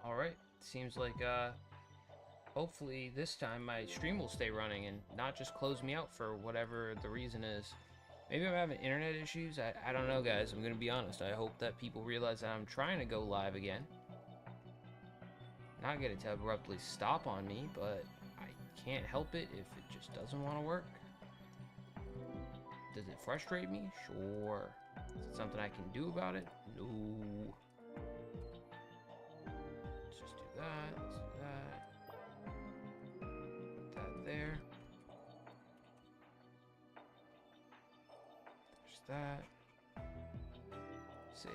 Alright, seems like, hopefully this time my stream will stay running and not just close me out for whatever the reason is. Maybe I'm having internet issues, I don't know, guys, I'm gonna be honest. I hope that people realize that I'm trying to go live again. Not get it to abruptly stop on me, but I can't help it if it just doesn't want to work. Does it frustrate me? Sure. Is it something I can do about it? No. Let's just do that. Let's do that. Put that there. There's that. Save.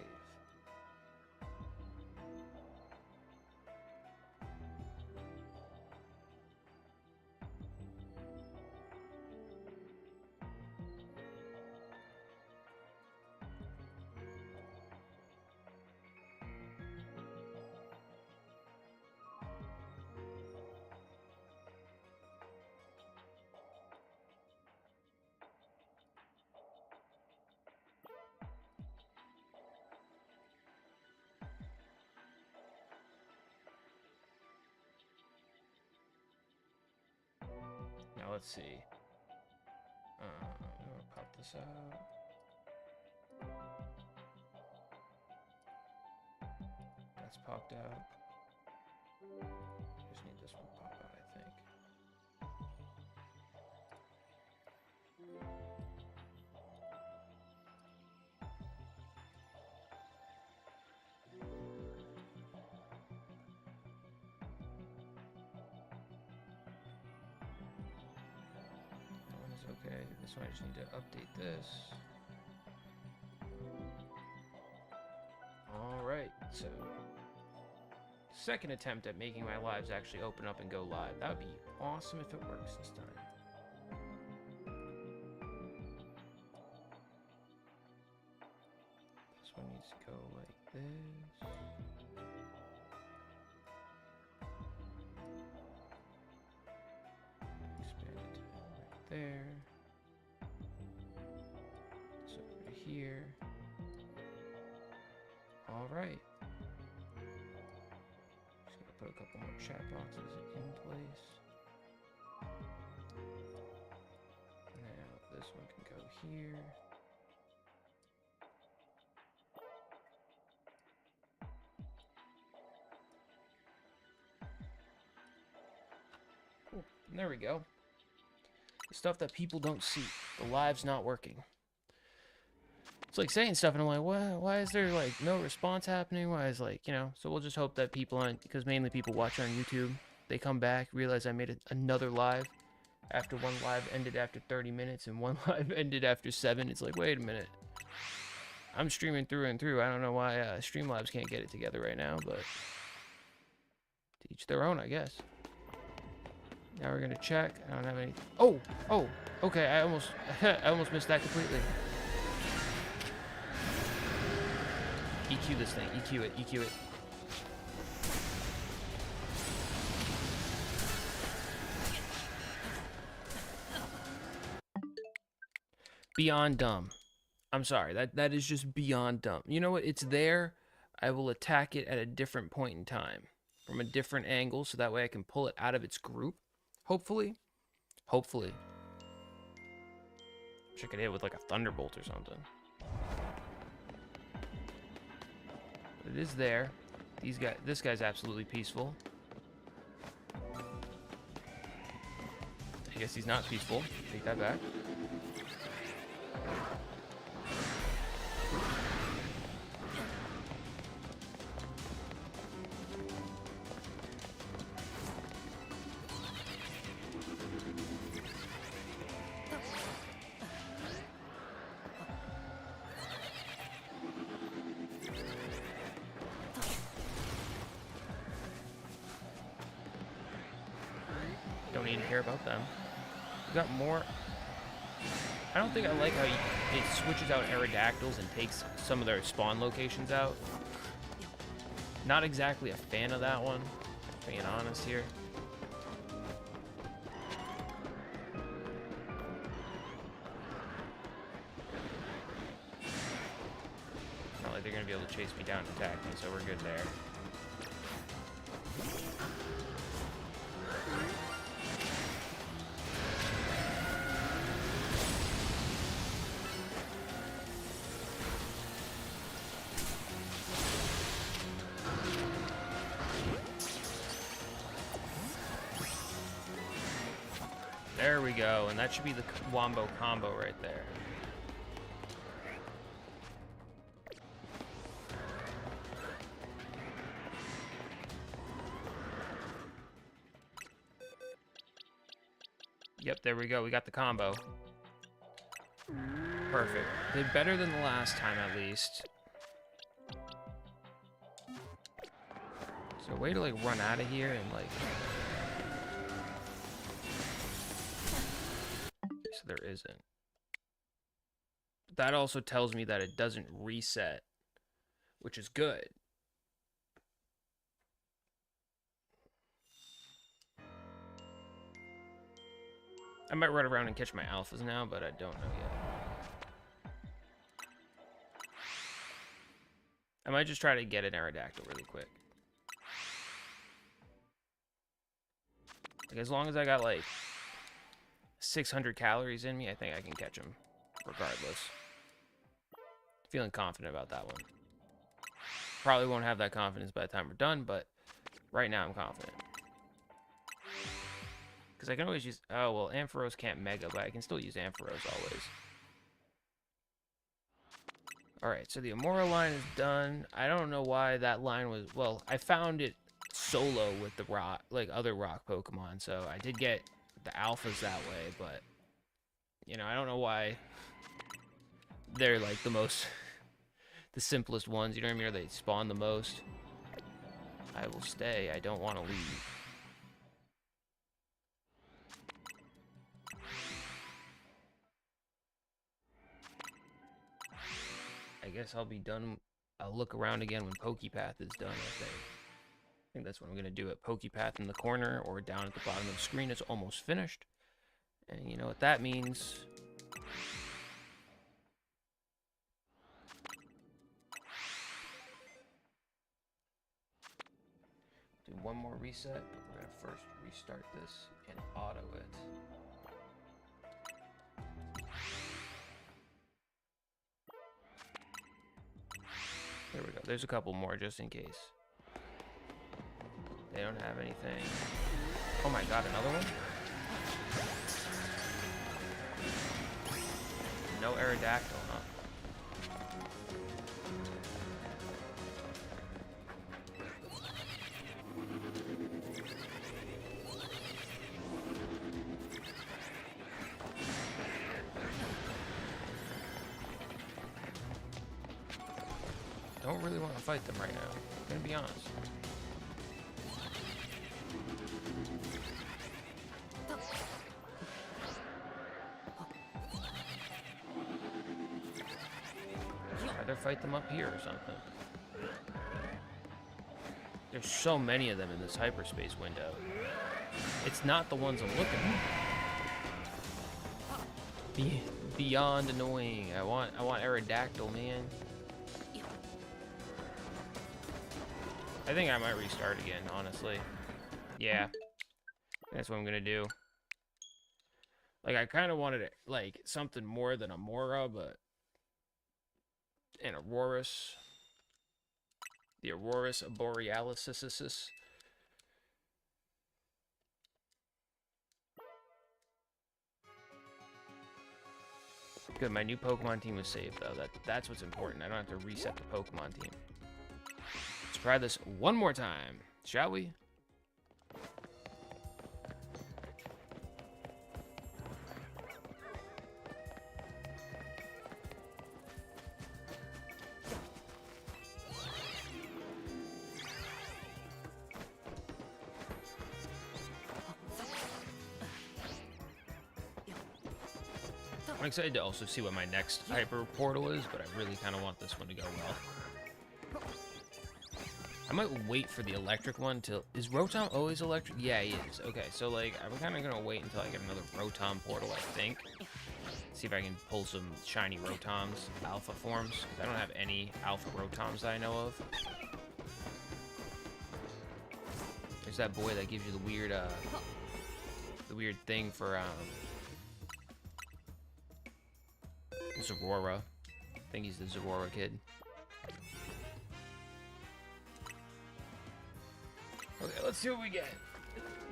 Now let's see. I'm gonna pop this out. That's popped out. Just need this one to pop out, I think. Okay, this one I just need to update this. Alright, so second attempt at making my lives actually open up and go live. That would be awesome if it works this time. This one needs to go like this. Expand it to right there. So over here. Alright. Just gotta put a couple more chat boxes in place. Now this one can go here. Cool. And there we go. The stuff that people don't see. The live's not working. It's like saying stuff and I'm like, why is there like no response happening? Why is like, you know, so we'll just hope that people on, because mainly people watch on YouTube, they come back, realize I made another live after one live ended after 30 minutes and one live ended after 7. It's like, wait a minute. I'm streaming through and through. I don't know why Streamlabs can't get it together right now, but to each their own, I guess. Now we're gonna check. I don't have any. Oh, okay. I almost missed that completely. EQ this thing. EQ it. EQ it. Beyond dumb. I'm sorry. That is just beyond dumb. You know what? It's there. I will attack it at a different point in time, from a different angle, so that way I can pull it out of its group. Hopefully. Hopefully. Wish I could hit it with like a thunderbolt or something. It is there. This guy's absolutely peaceful. I guess he's not peaceful. Take that back. Don't need to care about them. We got more. I don't think I like how it switches out Aerodactyls and takes some of their spawn locations out. Not exactly a fan of that one, being honest here. Not like they're going to be able to chase me down and attack me, so we're good there. There we go, and that should be the wombo combo right there. Yep, there we go. We got the combo. Perfect. Did better than the last time, at least. Is there a way to, like, run out of here and, like... So there isn't. That also tells me that it doesn't reset, which is good. I might run around and catch my alphas now, but I don't know yet. I might just try to get an Aerodactyl really quick. Like, as long as I got, like, 600 calories in me, I think I can catch him, regardless. Feeling confident about that one. Probably won't have that confidence by the time we're done, but right now I'm confident. Because I can always use... Oh, well, Ampharos can't Mega, but I can still use Ampharos always. Alright, so the Amora line is done. I don't know why that line was... Well, I found it solo with the rock, like, other rock Pokemon, so I did get the alphas that way, but... You know, I don't know why they're, like, the most... the simplest ones, you know what I mean? Or they spawn the most. I will stay. I don't want to leave. I guess I'll be done. I'll look around again when Pokepath is done, I think that's what I'm going to do it. Pokepath in the corner or down at the bottom of the screen is almost finished. And you know what that means. Do one more reset, but we're going to first restart this and auto it. There we go. There's a couple more just in case. They don't have anything. Oh my god, another one? No Aerodactyl, huh? Don't really want to fight them right now. I'm gonna be honest. I'd rather fight them up here or something. There's so many of them in this hyperspace window. It's not the ones I'm looking at. Beyond annoying. I want Aerodactyl, man. I think I might restart again, honestly. Yeah. That's what I'm gonna do. Like, I kind of wanted it, like, something more than Amora, but... An Aurorus. The Aurorus Borealis. Good, my new Pokemon team was saved, though. That's what's important. I don't have to reset the Pokemon team. Let's try this one more time, shall we? I'm excited to also see what my next hyper portal is, but I really kind of want this one to go well. I might wait for the electric one till... Is Rotom always electric? Yeah, he is. Okay, so, like, I'm kind of going to wait until I get another Rotom portal, I think. See if I can pull some shiny Rotoms, alpha forms, because I don't have any alpha Rotoms that I know of. There's that boy that gives you the weird thing for Zagora. I think he's the Zagora kid. Okay, let's see what we get.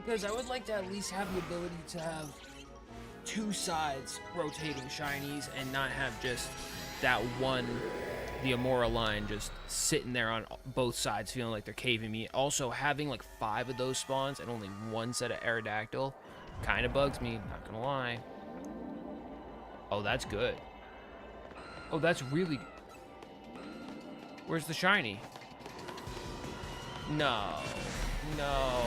Because I would like to at least have the ability to have two sides rotating shinies and not have just that one, the Amora line, just sitting there on both sides feeling like they're caving me. Also, having like 5 of those spawns and only 1 set of Aerodactyl kind of bugs me, not gonna lie. Oh, that's good. Oh, that's really... Where's the shiny? No. No.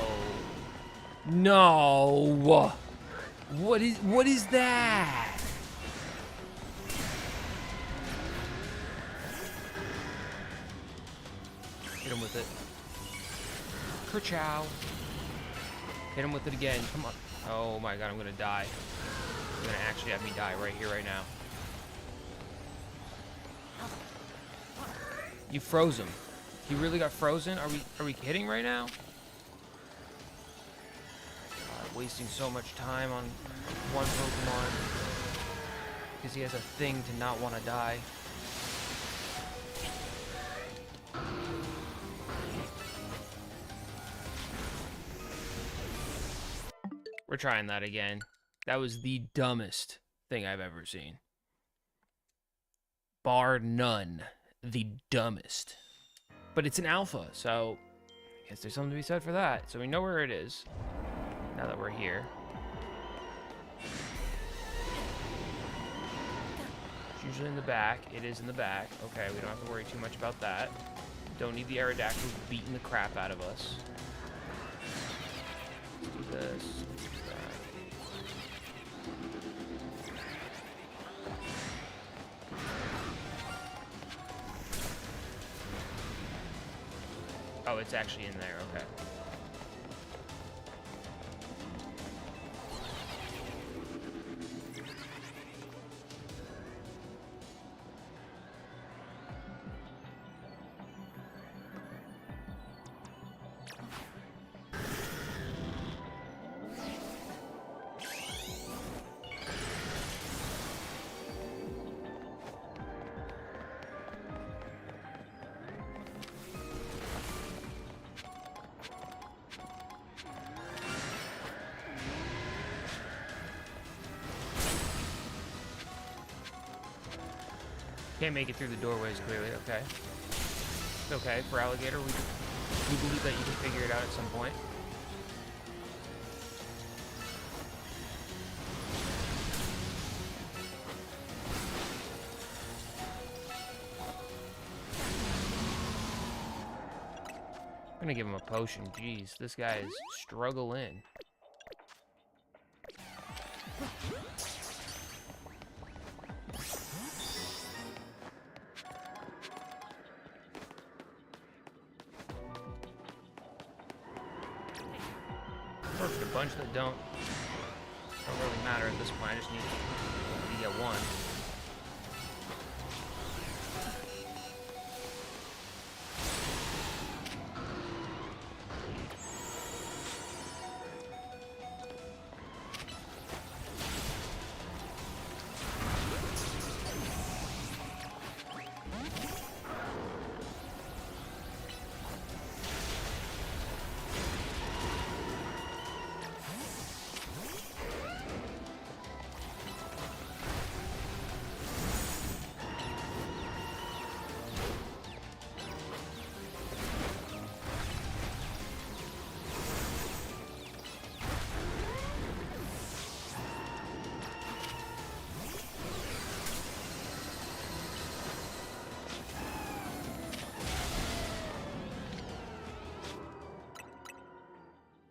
No. What is that? Hit him with it. Kerchow. Hit him with it again. Come on. Oh my god, I'm gonna die. You're gonna actually have me die right here, right now. You froze him. He really got frozen? Are we kidding right now? God, wasting so much time on one Pokemon because he has a thing to not want to die. We're trying that again. That was the dumbest thing I've ever seen. Bar none. The dumbest. But it's an alpha, so I guess there's something to be said for that. So we know where it is now that we're here. It's usually in the back. It is in the back. Okay, we don't have to worry too much about that. Don't need the Aerodactyl beating the crap out of us. Let's do this. Oh, it's actually in there, okay. Can't make it through the doorways, clearly. Okay. It's okay. For Alligator, we believe that you can figure it out at some point. I'm gonna give him a potion. Jeez, this guy is struggling. A bunch that don't really matter at this point. I just need to get one.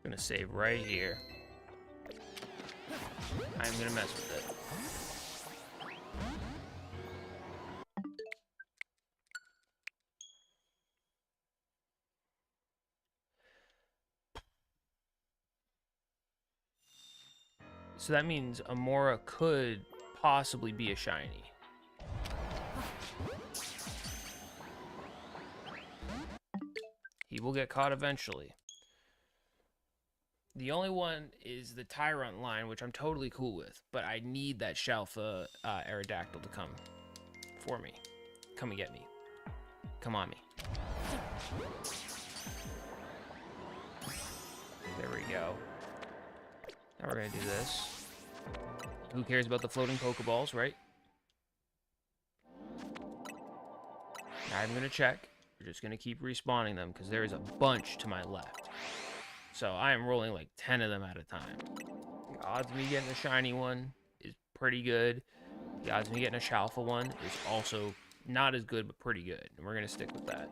Gonna save right here. I'm gonna mess with it. So that means Amora could possibly be a shiny. He will get caught eventually. The only one is the Tyrant line, which I'm totally cool with, but I need that Shalfa Aerodactyl to come for me. Come and get me. Come on me. There we go. Now we're going to do this. Who cares about the floating Pokeballs, right? Now I'm going to check. We're just going to keep respawning them because there is a bunch to my left. So I am rolling like 10 of them at a time. The odds of me getting a shiny one is pretty good. The odds of me getting a Shalfa one is also not as good, but pretty good. And we're going to stick with that.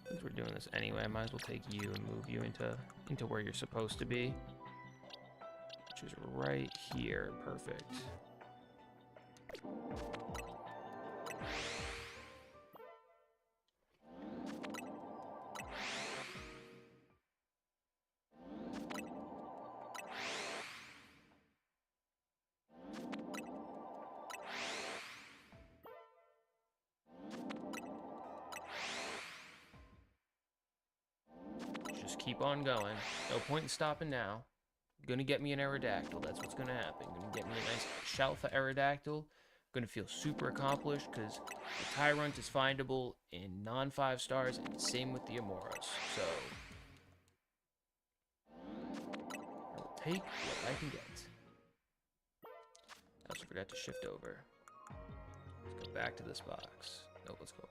Since we're doing this anyway, I might as well take you and move you into where you're supposed to be. Which is right here. Perfect. Just keep on going. No point in stopping now. Gonna get me an Aerodactyl. That's what's gonna happen. Gonna get me a nice Shalfa Aerodactyl. Gonna feel super accomplished because the Tyrant is findable in non-5 stars, and same with the Amoras. So I will take what I can get. I also forgot to shift over. Let's go back to this box. No, let's go.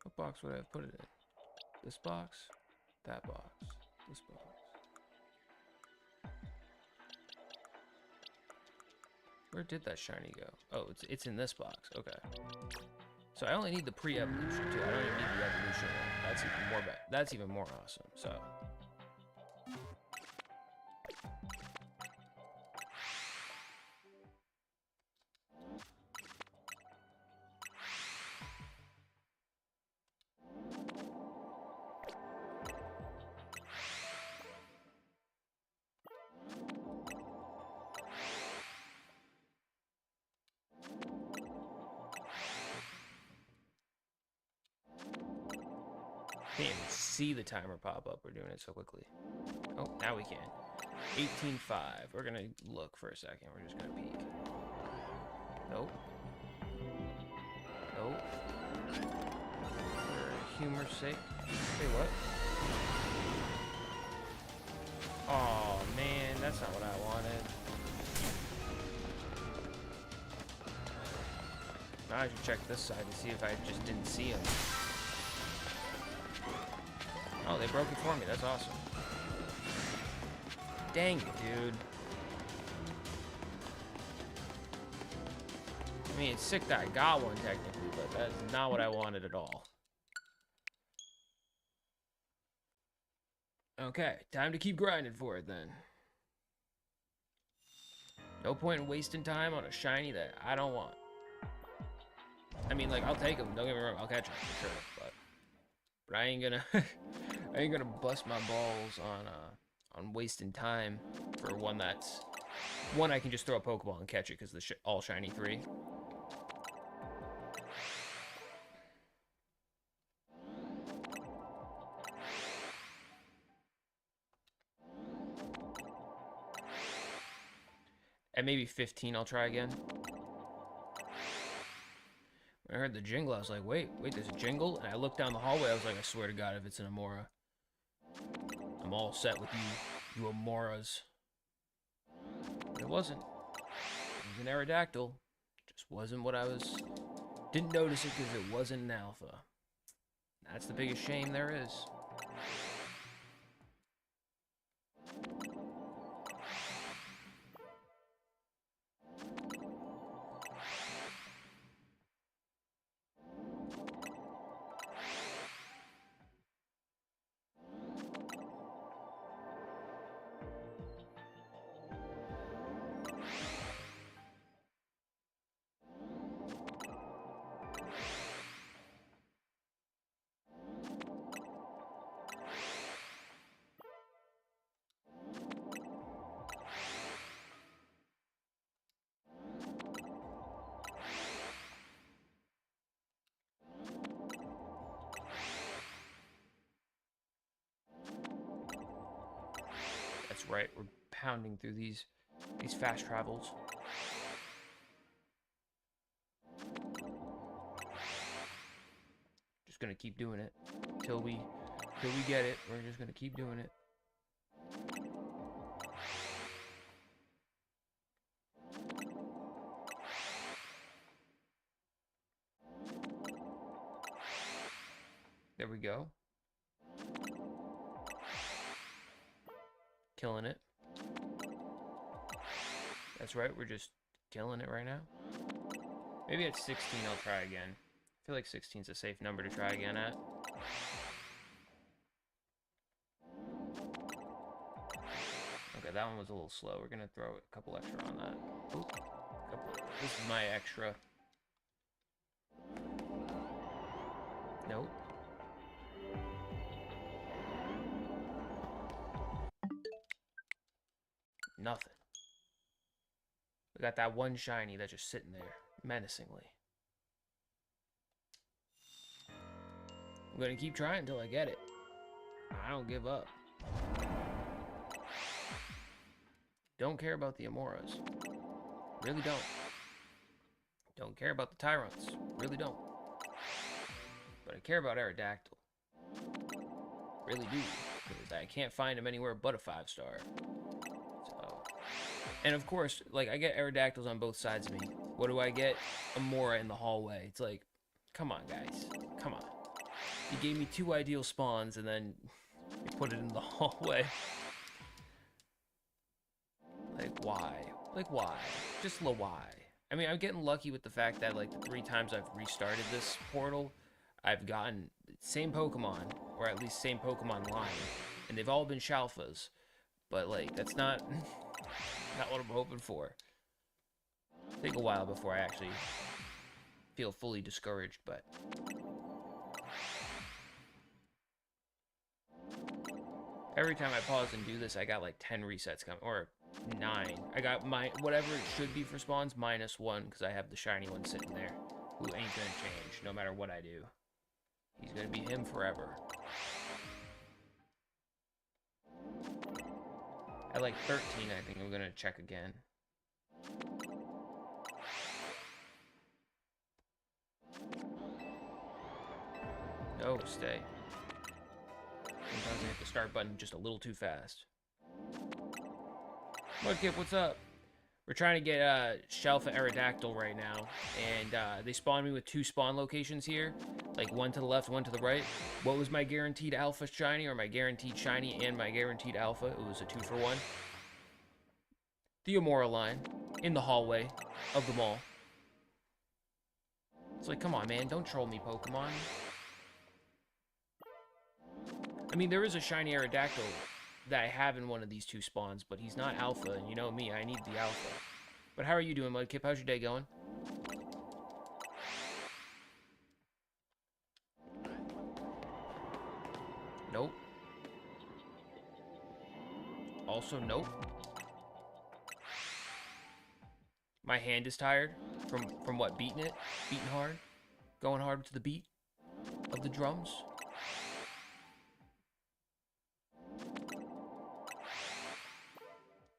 What box would I have put it in? This box? That box? This box. Where did that shiny go? Oh, it's in this box. Okay. So I only need the pre-evolution too. I don't even need the evolution one. That's even more bad. That's even more awesome. So can't even see the timer pop up. We're doing it so quickly. Oh, now we can. 18.5. We're gonna look for a second. We're just gonna peek. Nope. Nope. For humor's sake. Say what? Oh man, that's not what I wanted. Now I should check this side to see if I just didn't see him. Oh, they broke it for me. That's awesome. Dang it, dude. I mean, it's sick that I got one technically, but that's not what I wanted at all. Okay, time to keep grinding for it then. No point in wasting time on a shiny that I don't want. I mean, like, I'll take them. Don't get me wrong. I'll catch them for sure, but I ain't gonna I ain't gonna bust my balls on wasting time for one that's one I can just throw a Pokeball and catch it because the all shiny 3. At maybe 15, I'll try again. When I heard the jingle, I was like, wait, there's a jingle? And I looked down the hallway, I was like, I swear to God, if it's an Amora, I'm all set with you Amoras. But it wasn't. It was an Aerodactyl. Just wasn't what I was... Didn't notice it because it wasn't an alpha. That's the biggest shame there is. That's right, we're pounding through these fast travels. Just gonna keep doing it till we get it. We're just gonna keep doing it. There we go. Killing it. That's right, we're just killing it right now. Maybe at 16 I'll try again. I feel like 16 is a safe number to try again at. Okay, that one was a little slow. We're gonna throw a couple extra on that. Oop, this is my extra. Nope. Nothing. We got that one shiny that's just sitting there, menacingly. I'm gonna keep trying until I get it. I don't give up. Don't care about the Amoras. Really don't. Don't care about the Tyrants. Really don't. But I care about Aerodactyl. Really do. Because I can't find him anywhere but a 5-star. So. And of course, like, I get Aerodactyls on both sides of me. What do I get? Amora in the hallway. It's like, come on, guys. Come on. You gave me 2 ideal spawns and then you put it in the hallway. Like, why? Like, why? Just why? I mean, I'm getting lucky with the fact that, like, the 3 times I've restarted this portal, I've gotten same Pokemon, or at least same Pokemon line, and they've all been Shalfas. But, like, that's not what I'm hoping for. It'll take a while before I actually feel fully discouraged, but... Every time I pause and do this, I got, like, 10 resets coming, or 9. I got my, whatever it should be for spawns, -1, because I have the shiny one sitting there, who ain't gonna change, no matter what I do. He's gonna be him forever. At like 13, I think I'm gonna check again. No, stay. Sometimes I hit the start button just a little too fast. Mudkip, what's up? We're trying to get Shalfa Aerodactyl right now, and they spawned me with 2 spawn locations here, like one to the left, one to the right. What was my guaranteed alpha shiny, or my guaranteed shiny and my guaranteed alpha? It was a 2-for-1. The Amora line in the hallway of the mall. It's like, come on, man, don't troll me, Pokemon. I mean, there is a shiny Aerodactyl that I have in one of these 2 spawns, but he's not alpha, and you know me, I need the alpha. But how are you doing, Mudkip? How's your day going? Nope. Also, nope. My hand is tired from what, beating it? Beating hard? Going hard to the beat of the drums?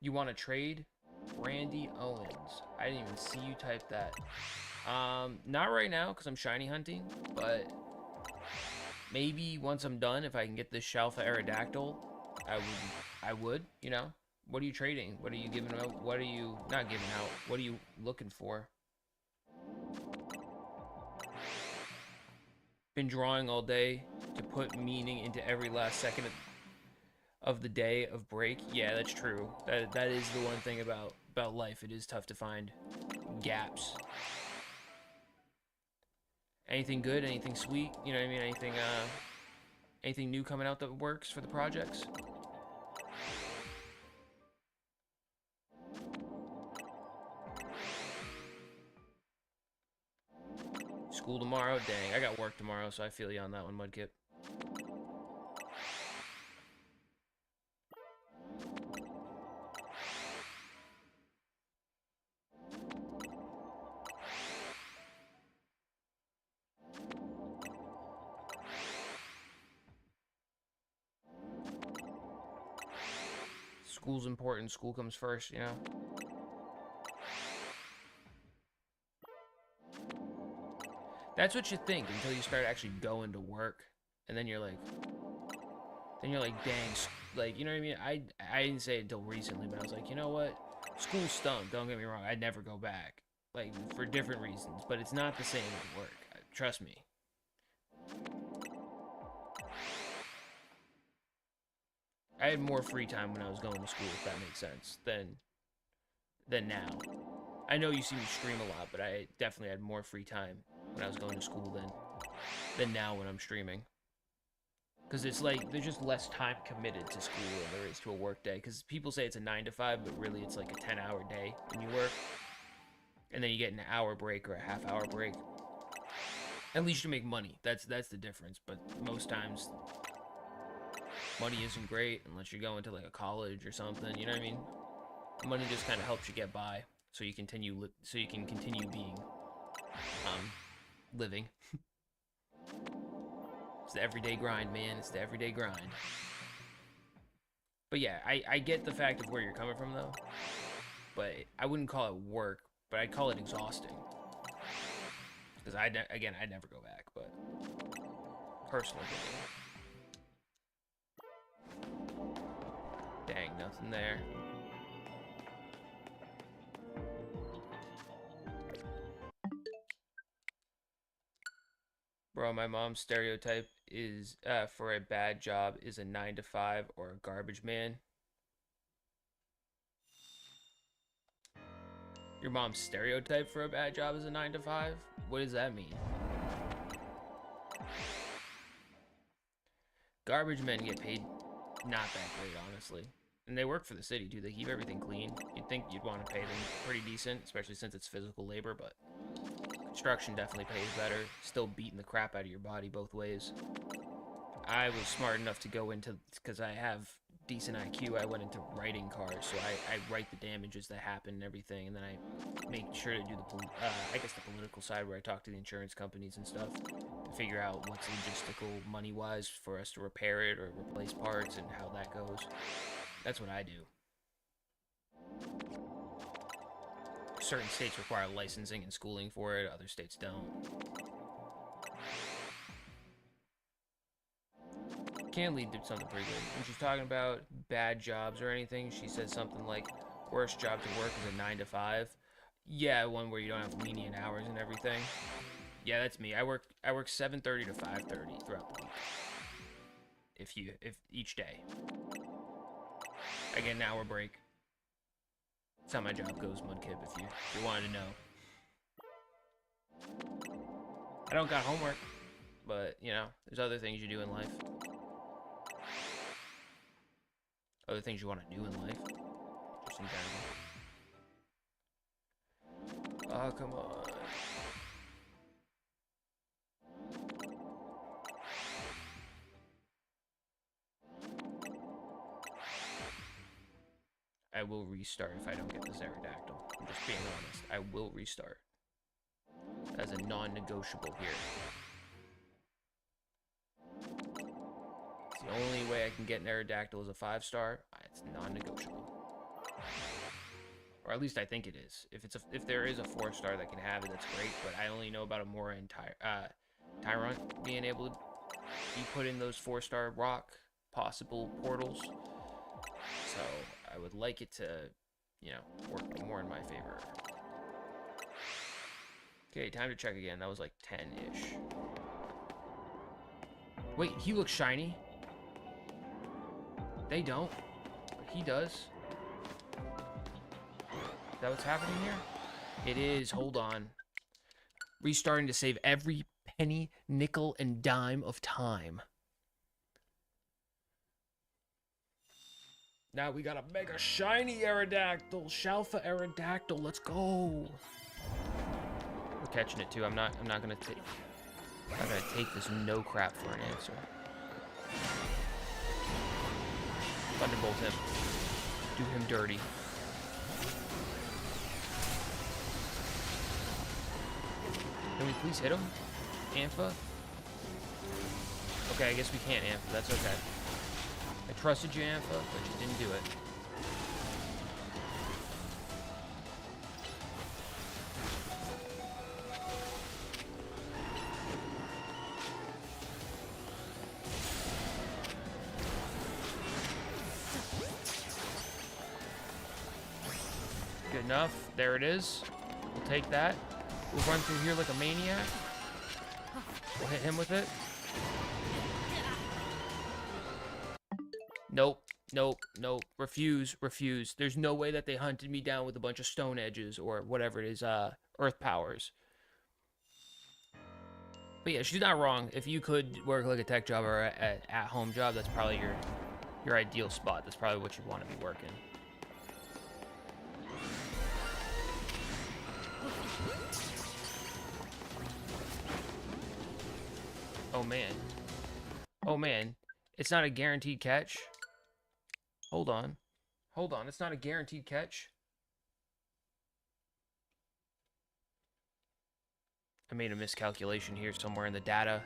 You want to trade? Randy Owens. I didn't even see you type that. Not right now, because I'm shiny hunting, but maybe once I'm done, if I can get this Shalfa Aerodactyl, I would, you know? What are you trading? What are you giving out? What are you not giving out? What are you looking for? Been drawing all day to put meaning into every last second of the day of break. Yeah, that's true. That is the one thing about life. It is tough to find gaps. Anything good? Anything sweet? You know what I mean? Anything new coming out that works for the projects? School tomorrow? Dang, I got work tomorrow, so I feel you on that one, Mudkip. School's important. School comes first, you know? That's what you think until you start actually going to work. And then you're like, dang, like, you know what I mean? I didn't say it until recently, but I was like, you know what? School stunk, don't get me wrong. I'd never go back. Like, for different reasons. But it's not the same as work. Trust me. I had more free time when I was going to school, if that makes sense, than now. I know you see me stream a lot, but I definitely had more free time when I was going to school than now when I'm streaming. Because it's like, there's just less time committed to school than there is to a work day. Because people say it's a 9 to 5, but really it's like a 10-hour day when you work. And then you get an hour break or a half-hour break. At least you make money. That's the difference. But most times, money isn't great unless you go into like a college or something. You know what I mean? Money just kind of helps you get by, so you can continue being living. It's the everyday grind, man. It's the everyday grind. But yeah, I get the fact of where you're coming from though. But I wouldn't call it work, but I'd call it exhausting. Because I'd never go back, but personally. Dang, nothing there. Bro, my mom's stereotype is for a bad job is a 9 to 5 or a garbage man. Your mom's stereotype for a bad job is a 9 to 5? What does that mean? Garbage men get paid not that great, honestly. And they work for the city, too. They keep everything clean. You'd think you'd want to pay them pretty decent, especially since it's physical labor, but construction definitely pays better. Still beating the crap out of your body both ways. I was smart enough to go into, because I have decent IQ, I went into writing cars, so I write the damages that happen and everything, and then I make sure to do the, I guess the political side where I talk to the insurance companies and stuff to figure out what's logistical money-wise for us to repair it or replace parts and how that goes. That's what I do. Certain states require licensing and schooling for it, other states don't. Canley did something pretty good. When she's talking about bad jobs or anything, she said something like, worst job to work is a 9 to 5. Yeah, one where you don't have lenient hours and everything. Yeah, that's me. I work 7:30 to 5:30 throughout the week. If each day. I get an hour break. That's how my job goes, Mudkip, if you wanted to know. I don't got homework, but, you know, there's other things you do in life. Other things you want to do in life. Just in general. Oh, come on. I will restart if I don't get this Aerodactyl. I'm just being honest. I will restart. As a non-negotiable here. It's the only way I can get an Aerodactyl as a 5-star. It's non-negotiable. Or at least I think it is. If there is a 4-star that can have it, that's great. But I only know about a Mora and Tyrant being able to be put in those 4-star rock possible portals. So I would like it to, you know, work more in my favor. Okay, time to check again. That was like 10-ish. Wait, he looks shiny. They don't, but he does. Is that what's happening here? It is. Hold on. Restarting to save every penny, nickel, and dime of time. Now we got a mega shiny Aerodactyl, Shalfa Aerodactyl. Let's go. We're catching it too. I'm not gonna take this no crap for an answer. Thunderbolt him. Do him dirty. Can we please hit him? Ampha? Okay, I guess we can't Ampha. That's okay. I trusted you, Ampha, but you didn't do it. Good enough. There it is. We'll take that. We'll run through here like a maniac. We'll hit him with it. Nope. Nope. Nope. Refuse. Refuse. There's no way that they hunted me down with a bunch of stone edges or whatever it is, earth powers. But yeah, she's not wrong. If you could work like a tech job or an at-home job, that's probably your ideal spot. That's probably what you want to be working. Oh man. Oh man. It's not a guaranteed catch. Hold on. Hold on. It's not a guaranteed catch. I made a miscalculation here somewhere in the data.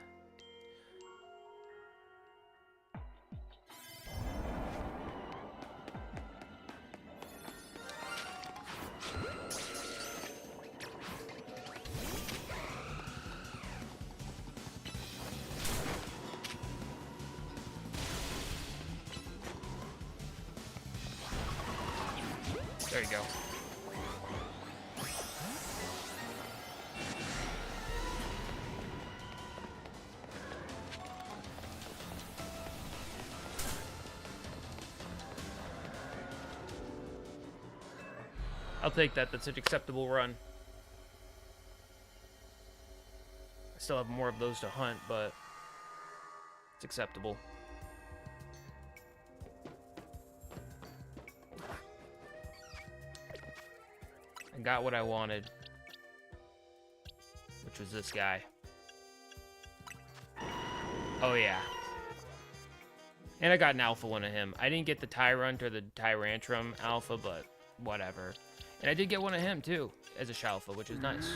There you go. I'll take that. That's an acceptable run. I still have more of those to hunt, but it's acceptable. I got what I wanted, which was this guy. Oh yeah. And I got an alpha one of him. I didn't get the Tyrunt or the Tyrantrum alpha, but whatever. And I did get one of him too, as a Shalfa, which is nice.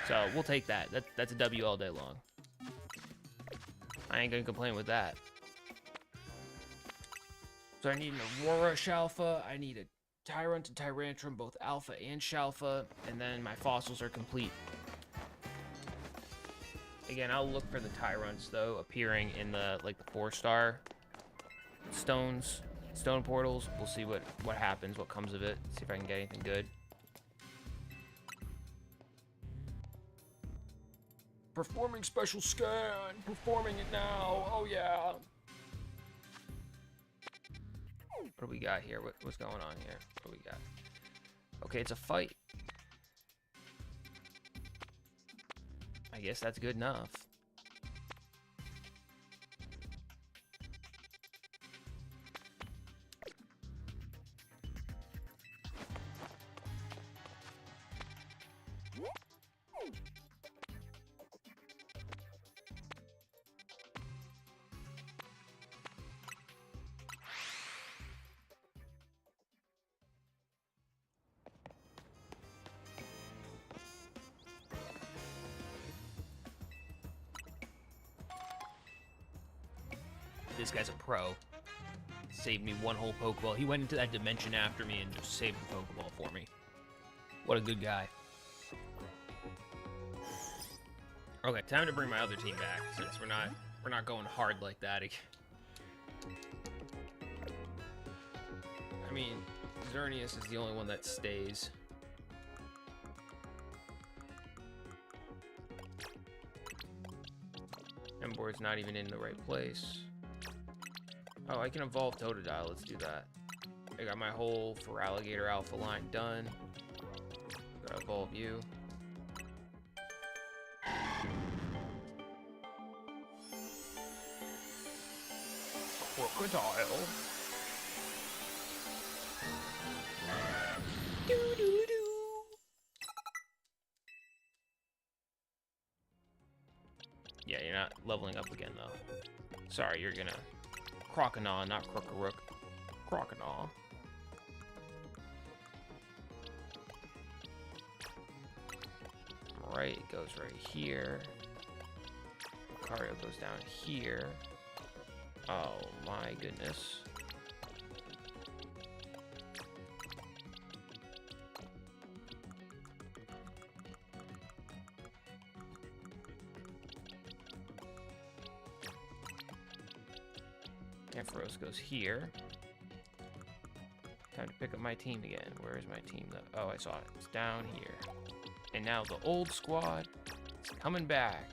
So we'll take that. That's a W all day long. I ain't gonna complain with that. So I need an Aurora Shalfa, I need a Tyrunt and Tyrantrum, both Alpha and Shalfa, and then my fossils are complete. Again, I'll look for the Tyrunts, though, appearing in the, like, the 4-star stone portals. We'll see what happens, what comes of it. See if I can get anything good. Performing special scan! Performing it now! Oh, yeah! What do we got here? What's going on here? What do we got? Okay, it's a fight. I guess that's good enough. This guy's a pro. Saved me one whole Pokeball. He went into that dimension after me and just saved the Pokeball for me. What a good guy. Okay, time to bring my other team back since we're not going hard like that. I mean, Xerneas is the only one that stays. Embor's not even in the right place. Oh, I can evolve Totodile. Let's do that. I got my whole Feraligatr Alpha line done. Gotta evolve you. Crocodile. Doo-doo-doo. Yeah, you're not leveling up again, though. Sorry, you're gonna... Croconaw, not Crookarook. Croconaw. Right, it goes right here. Lucario goes down here. Oh my goodness. Ampharos goes here. Time to pick up my team again. Where is my team though? Oh, I saw it. It's down here. And now the old squad is coming back.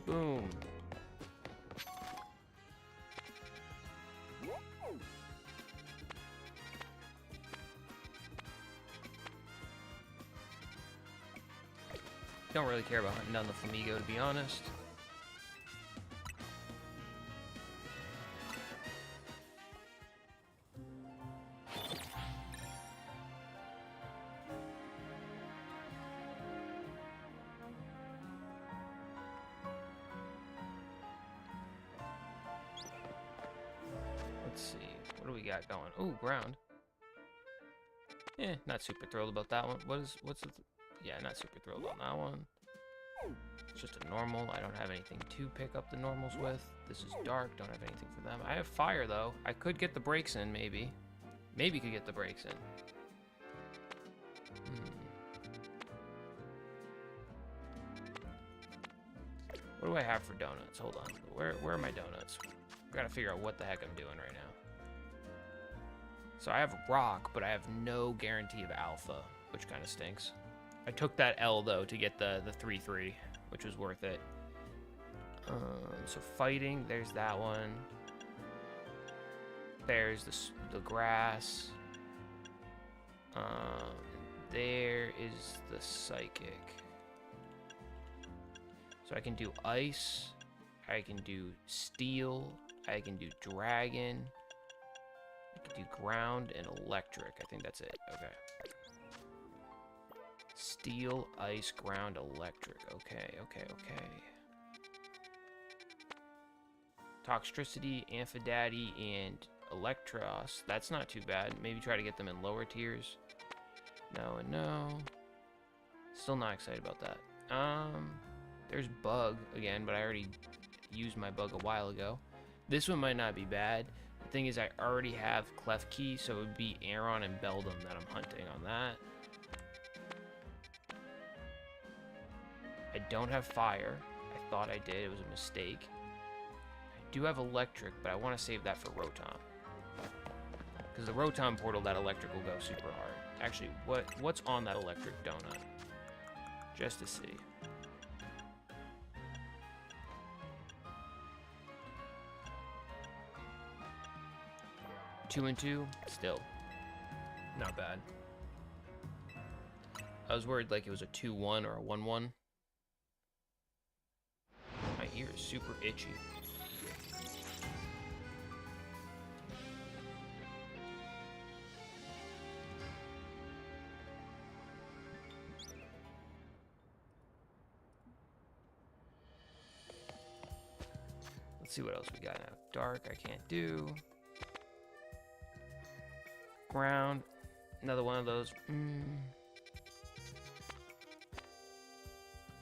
Boom. Don't really care about hunting down the Flamigo, to be honest. Let's see. What do we got going? Ooh, ground. Not super thrilled about that one. What's the... Yeah, not super thrilled on that one. It's just a normal. I don't have anything to pick up the normals with. This is dark. Don't have anything for them. I have fire, though. I could get the brakes in, maybe. Maybe could get the brakes in. What do I have for donuts? Hold on. Where are my donuts? I gotta figure out what the heck I'm doing right now. So I have rock, but I have no guarantee of alpha, which kind of stinks. I took that L, though, to get the 3-3, which was worth it. So fighting, there's that one. There's the grass. There is the psychic. So I can do ice. I can do steel. I can do dragon. I can do ground and electric. I think that's it. Okay. Steel, ice, ground, electric. Okay. Toxtricity, Amphidaddy, and Electros. That's not too bad. Maybe try to get them in lower tiers. No and no. Still not excited about that. There's Bug again, but I already used my Bug a while ago. This one might not be bad. The thing is, I already have Klefki, so it would be Aeron and Beldum that I'm hunting on that. I don't have fire. I thought I did. It was a mistake. I do have electric, but I want to save that for Rotom. Because the Rotom portal, that electric will go super hard. Actually, what's on that electric donut? Just to see. Two and two, still not bad. I was worried like it was a 2-1 or a 1-1. My ear is super itchy. Let's see what else we got now. Dark, I can't do. Ground, another one of those.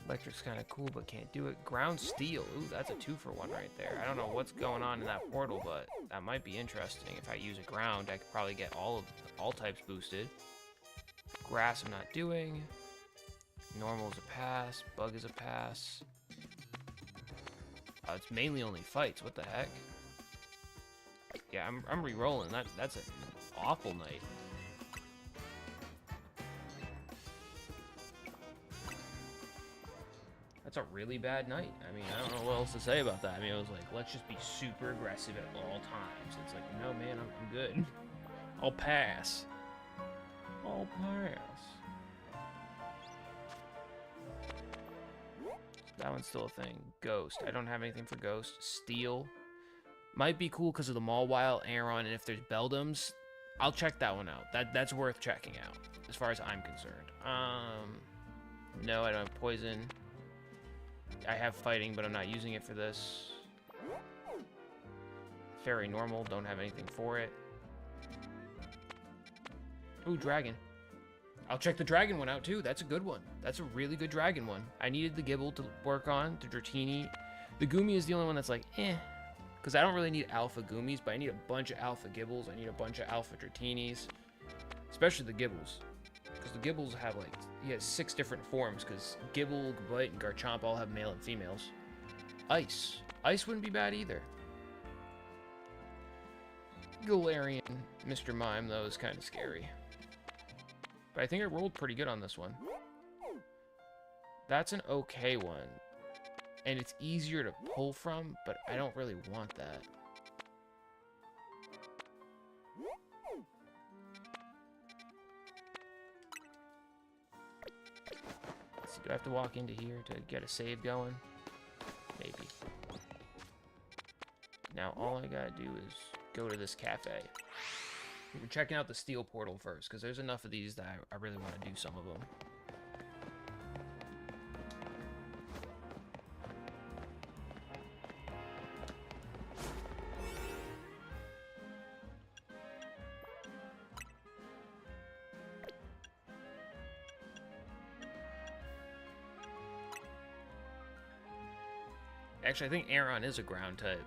Electric's kind of cool, but can't do it. Ground steel, ooh, that's a 2-for-1 right there. I don't know what's going on in that portal, but that might be interesting. If I use a ground, I could probably get all types boosted. Grass, I'm not doing. Normal is a pass. Bug is a pass. It's mainly only fights. What the heck? Yeah, I'm re-rolling. That's an awful night. That's a really bad night. I mean, I don't know what else to say about that. I mean, it was like, let's just be super aggressive at all times. It's like, no, man, I'm good. I'll pass. I'll pass. That one's still a thing. Ghost. I don't have anything for Ghost. Steel. Might be cool because of the Mawile, Aeron, and if there's Beldums, I'll check that one out. That's worth checking out, as far as I'm concerned. No, I don't have Poison. I have Fighting, but I'm not using it for this. Fairy Normal, don't have anything for it. Ooh, Dragon. I'll check the Dragon one out, too. That's a good one. That's a really good Dragon one. I needed the Gibble to work on, the Dratini. The Goomy is the only one that's like, eh. Because I don't really need Alpha Goomies, but I need a bunch of Alpha Gibbles. I need a bunch of Alpha Dratinis. Especially the Gibbles. Because the Gibbles have, like, he has 6 different forms. Because Gibble, Gabite, and Garchomp all have male and females. Ice. Ice wouldn't be bad either. Galarian Mr. Mime, though, is kind of scary. But I think I rolled pretty good on this one. That's an okay one. And it's easier to pull from, but I don't really want that. So do I have to walk into here to get a save going? Maybe. Now all I gotta do is go to this cafe. We're checking out the steel portal first, because there's enough of these that I really want to do some of them. Actually, I think Aeron is a ground type.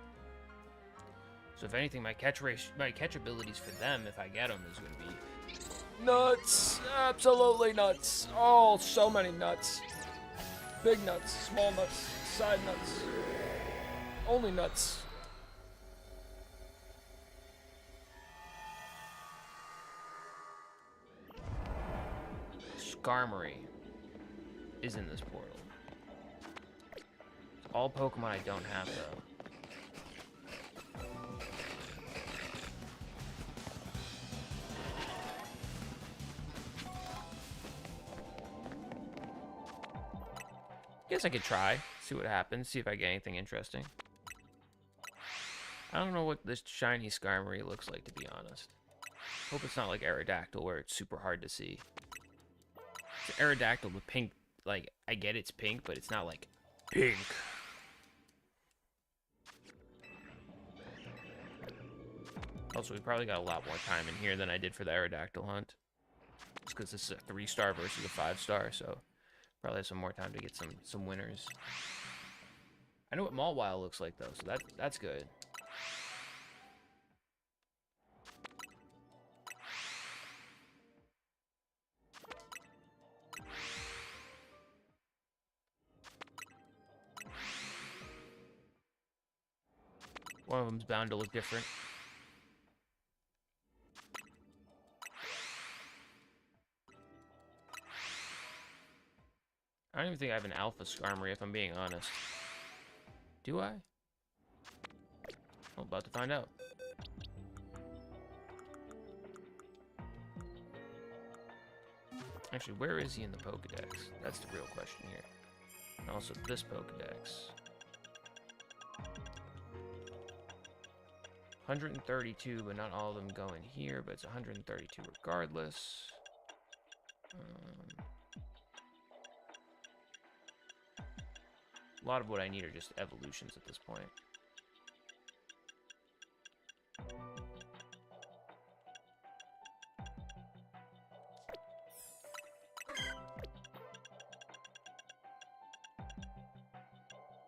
So if anything, my catch abilities for them, if I get them, is going to be nuts. Absolutely nuts. Oh, so many nuts. Big nuts, small nuts, side nuts. Only nuts. Skarmory is in this portal. All Pokemon I don't have, though. Guess I could try, see what happens, see if I get anything interesting. I don't know what this shiny Skarmory looks like, to be honest. Hope it's not like Aerodactyl, where it's super hard to see. It's Aerodactyl with pink, like, I get it's pink, but it's not like pink. Also, we probably got a lot more time in here than I did for the Aerodactyl hunt. Just because this is a 3-star versus a 5-star, so probably have some more time to get some winners. I know what Mawile looks like, though, so that's good. One of them's bound to look different. I don't even think I have an Alpha Skarmory, if I'm being honest. Do I? I'm about to find out. Actually, where is he in the Pokedex? That's the real question here. And also this Pokedex. 132, but not all of them go in here, but it's 132 regardless. A lot of what I need are just evolutions at this point.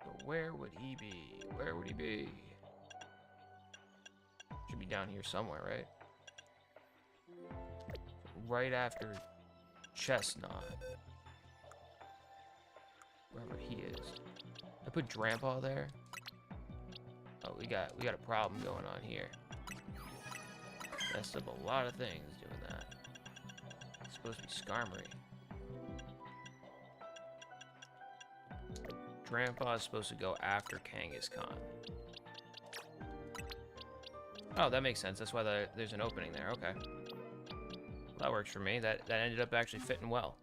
But where would he be? Where would he be? Should be down here somewhere, right? Right after Chestnut. Wherever he is. I put Drampa there. Oh, we got a problem going on here. Messed up a lot of things doing that. It's supposed to be Skarmory. Drampa is supposed to go after Kangaskhan. Oh, that makes sense. That's why there's an opening there. Okay. Well, that works for me. That ended up actually fitting well.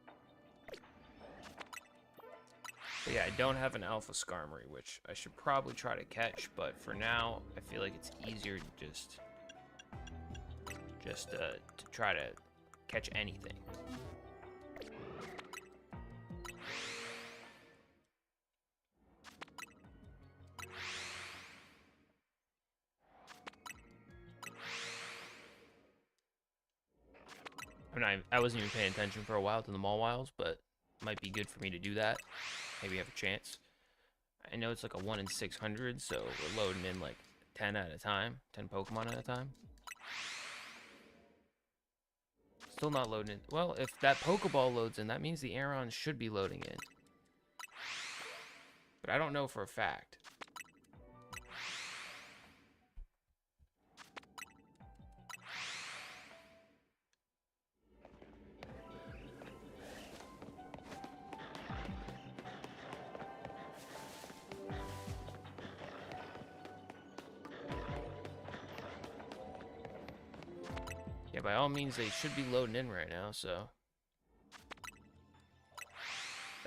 But yeah, I don't have an Alpha Skarmory, which I should probably try to catch, but for now, I feel like it's easier to just to try to catch anything. I mean, I wasn't even paying attention for a while to the Mawiles, but it might be good for me to do that. Maybe have a chance. I know it's like a 1 in 600, so we're loading in like 10 at a time, 10 Pokemon at a time. Still not loading in. Well, if that Pokeball loads in, that means the Aeron should be loading in. But I don't know for a fact. Yeah, by all means, they should be loading in right now, so...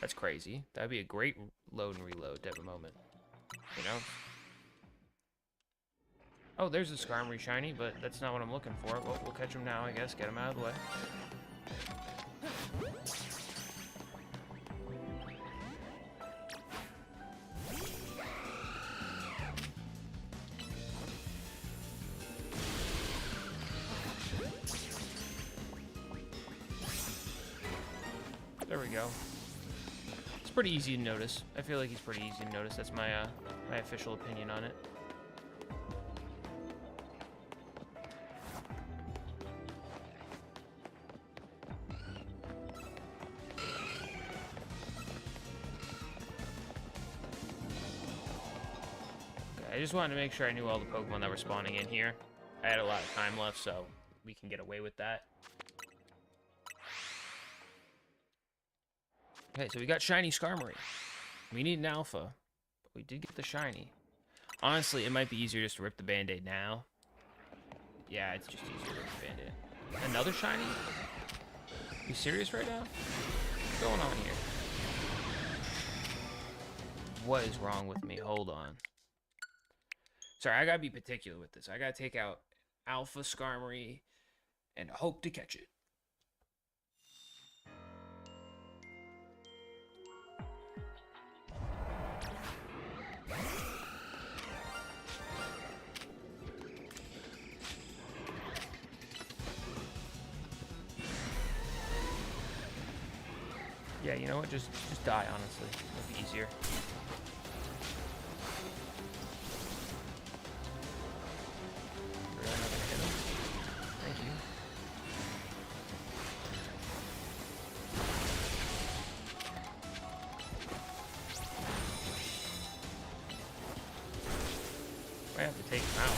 That's crazy. That'd be a great load and reload type of moment. You know? Oh, there's a Skarmory shiny, but that's not what I'm looking for. Well, we'll catch him now, I guess. Get him out of the way. There we go. It's pretty easy to notice. I feel like he's pretty easy to notice. That's my my official opinion on it. Okay, I just wanted to make sure I knew all the Pokemon that were spawning in here. I had a lot of time left, so we can get away with that. Okay, so we got shiny Skarmory. We need an alpha, but we did get the shiny. Honestly, it might be easier just to rip the Band-Aid now. Yeah, it's just easier to rip the Band-Aid. Another shiny? You serious right now? What's going on here? What is wrong with me? Hold on. Sorry, I gotta be particular with this. I gotta take out Alpha Skarmory and hope to catch it. Yeah, you know what? Just die, honestly. It'll be easier. Really not gonna hit him. Thank you. I have to take him out.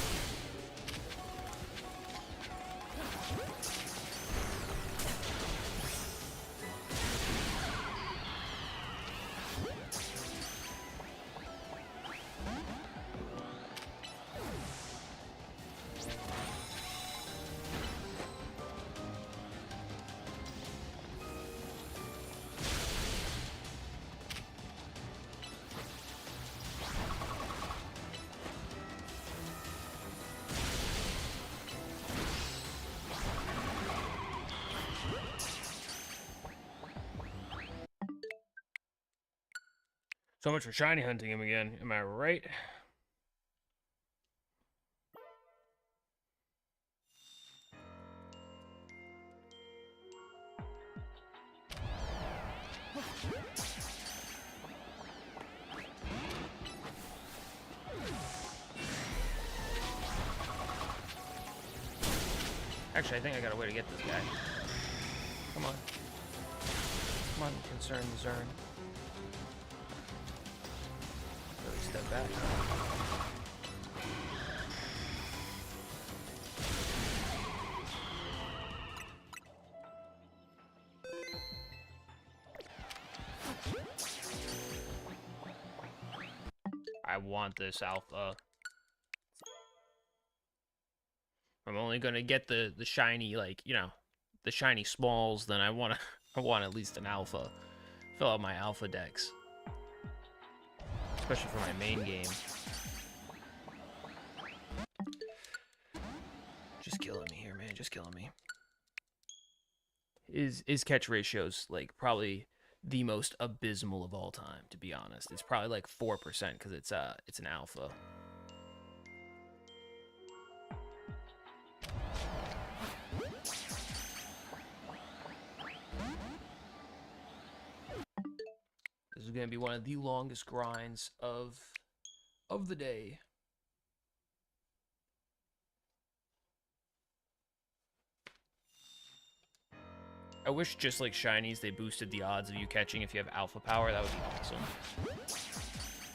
So much for shiny hunting him again, am I right? Actually, I think I got a way to get this guy. Come on. Come on, concern Zern. Really step back. I want this alpha. I'm only gonna get the shiny, like, you know, the shiny smalls, then I want at least an alpha. Fill out my alpha decks. Especially for my main game. Just killing me here, man. Just killing me. His catch ratio's like probably the most abysmal of all time, to be honest. It's probably like 4% because it's an alpha. This is gonna be one of the longest grinds of the day. I wish, just like shinies, they boosted the odds of you catching if you have alpha power. That would be awesome.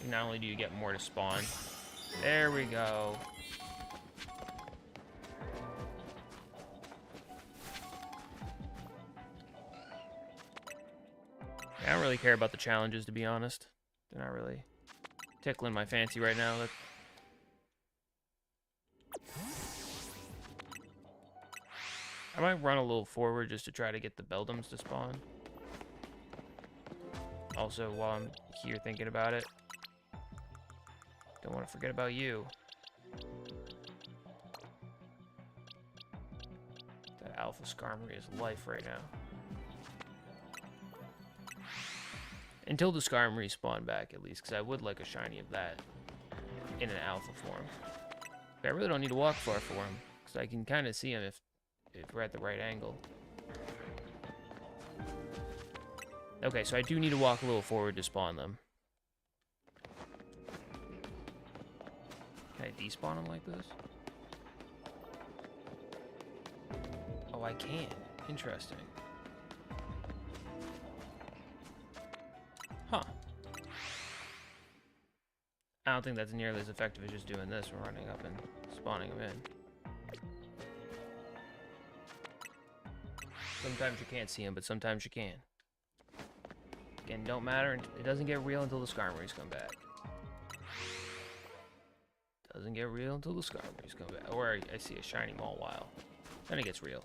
And not only do you get more to spawn. There we go. I don't really care about the challenges, to be honest. They're not really tickling my fancy right now. might run a little forward just to try to get the Beldums to spawn. Also, while I'm here thinking about it, don't want to forget about you. That Alpha Skarmory is life right now. Until the Skarmory spawn back, at least, because I would like a shiny of that in an Alpha form. But I really don't need to walk far for him, because I can kind of see him if we're at the right angle. Okay, so I do need to walk a little forward to spawn them. Can I despawn them like this? Oh, I can. Interesting. Huh. I don't think that's nearly as effective as just doing this and running up and spawning them in. Sometimes you can't see them, but sometimes you can. Again, don't matter. It doesn't get real until the Skarmories come back. Doesn't get real until the Skarmories come back. Or I see a shiny Mawile. Then it gets real.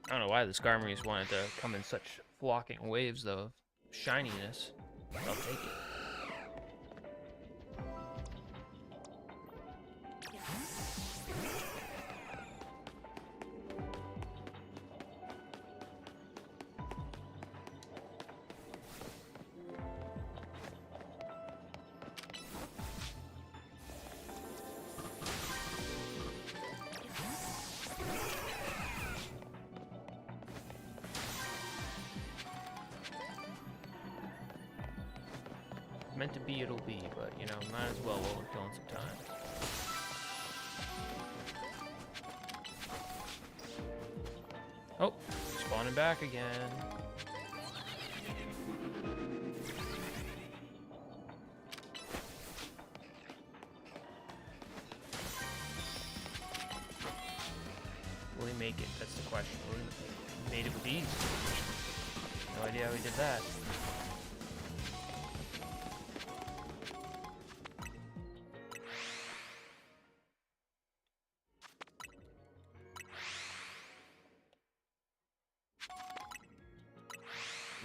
I don't know why the Skarmories wanted to come in such flocking waves, though, of shininess. I'll take it. Meant to be, it'll be, but, you know, might as well while we're killing some time. Oh, spawning back again. Will he make it? That's the question. Will he made it with ease? No idea how he did that.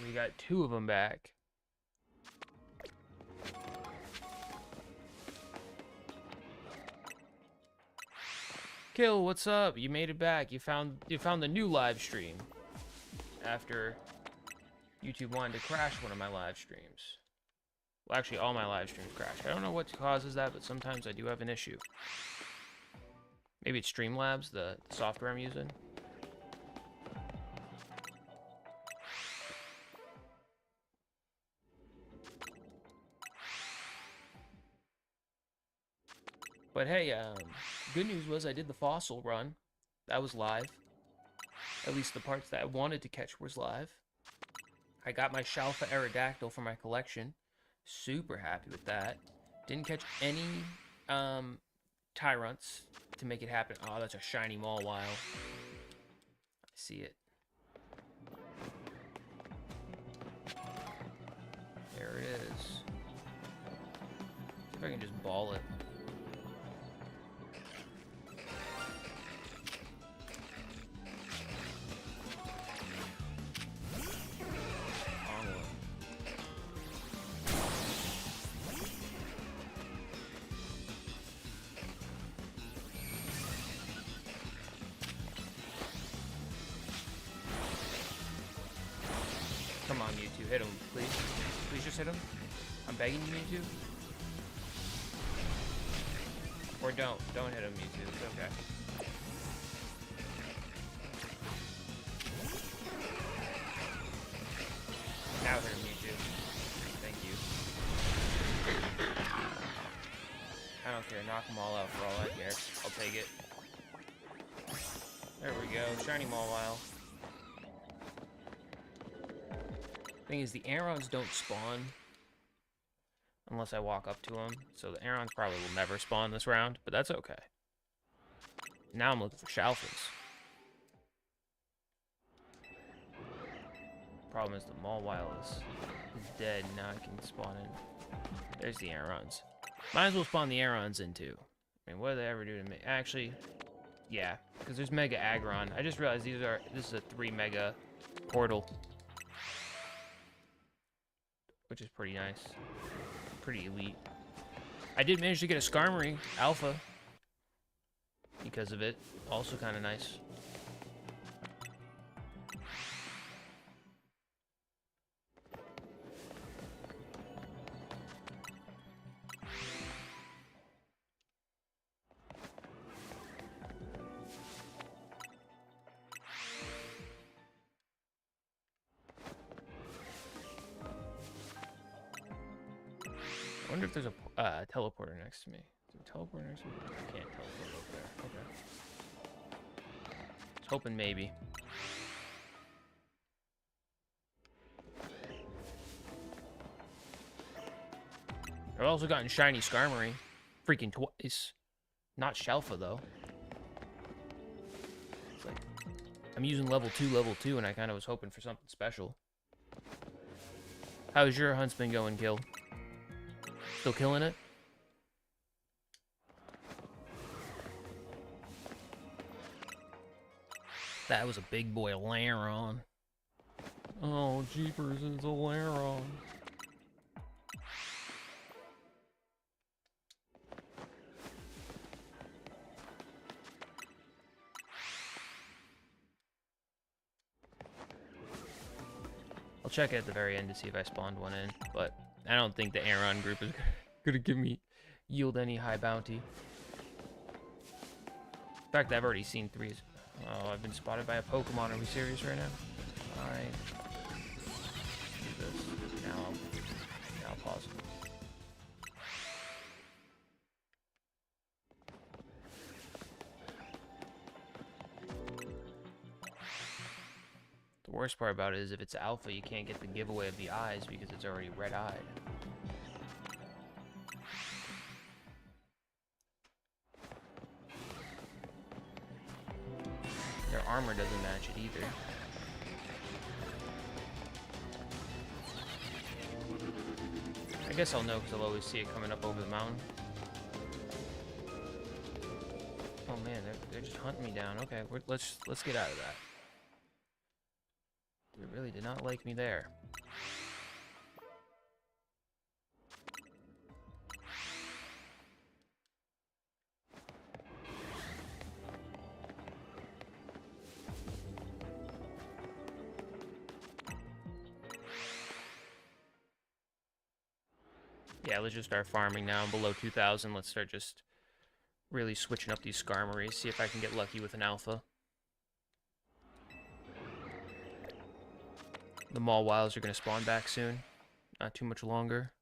We got 2 of them back. Kill, what's up? You made it back. You found the new live stream after YouTube wanted to crash one of my live streams. Well, actually, all my live streams crash. I don't know what causes that, but sometimes I do have an issue. Maybe it's Streamlabs, the software I'm using. But hey, good news was I did the fossil run. That was live. At least the parts that I wanted to catch was live. I got my Shalfa Aerodactyl for my collection. Super happy with that. Didn't catch any Tyrants to make it happen. Oh, that's a shiny Mawile. I see it. There it is. See if I can just ball it. Come on, Mewtwo, hit him, please. Please just hit him. I'm begging you, Mewtwo. Or don't hit him, Mewtwo. It's okay. Now hit him, Mewtwo. Thank you. I don't care. Knock them all out for all I care. I'll take it. There we go. Shiny Mawile. Thing is, the Arons don't spawn unless I walk up to them, so the Arons probably will never spawn this round, but that's okay. Now I'm looking for Shalfas. problem is the Mawile is dead. Now I can spawn in. There's the Aerons. Might as well spawn the Aerons in too. I mean, what do they ever do to me? Actually, yeah, because there's Mega Aggron. I just realized this is a 3 Mega portal, which is pretty nice, pretty elite. I did manage to get a Skarmory Alpha because of it. Also kind of nice. I wonder if there's a teleporter next to me. Is there a teleporter next to me? I can't teleport up there. Okay. I was hoping maybe. I've also gotten shiny Skarmory. Freaking twice. Not Shalfa, though. It's like, I'm using level 2, and I kind of was hoping for something special. How's your Huntsman going, Kill? Still killing it? That was a big boy Laron. Oh, jeepers, it's a Laron. I'll check it at the very end to see if I spawned one in, but I don't think the Aeron group is gonna yield any high bounty. In fact, I've already seen 3. Oh, I've been spotted by a Pokemon. Are we serious right now? Alright. Do this. Now I'll pause. The worst part about it is if it's alpha, you can't get the giveaway of the eyes because it's already red-eyed. Their armor doesn't match it either. I guess I'll know because I'll always see it coming up over the mountain. Oh man, they're just hunting me down. Okay, let's get out of that. They really did not like me there. Yeah, let's just start farming now. I'm below 2,000. Let's start just really switching up these Skarmories. See if I can get lucky with an alpha. The Mawiles are going to spawn back soon. Not too much longer.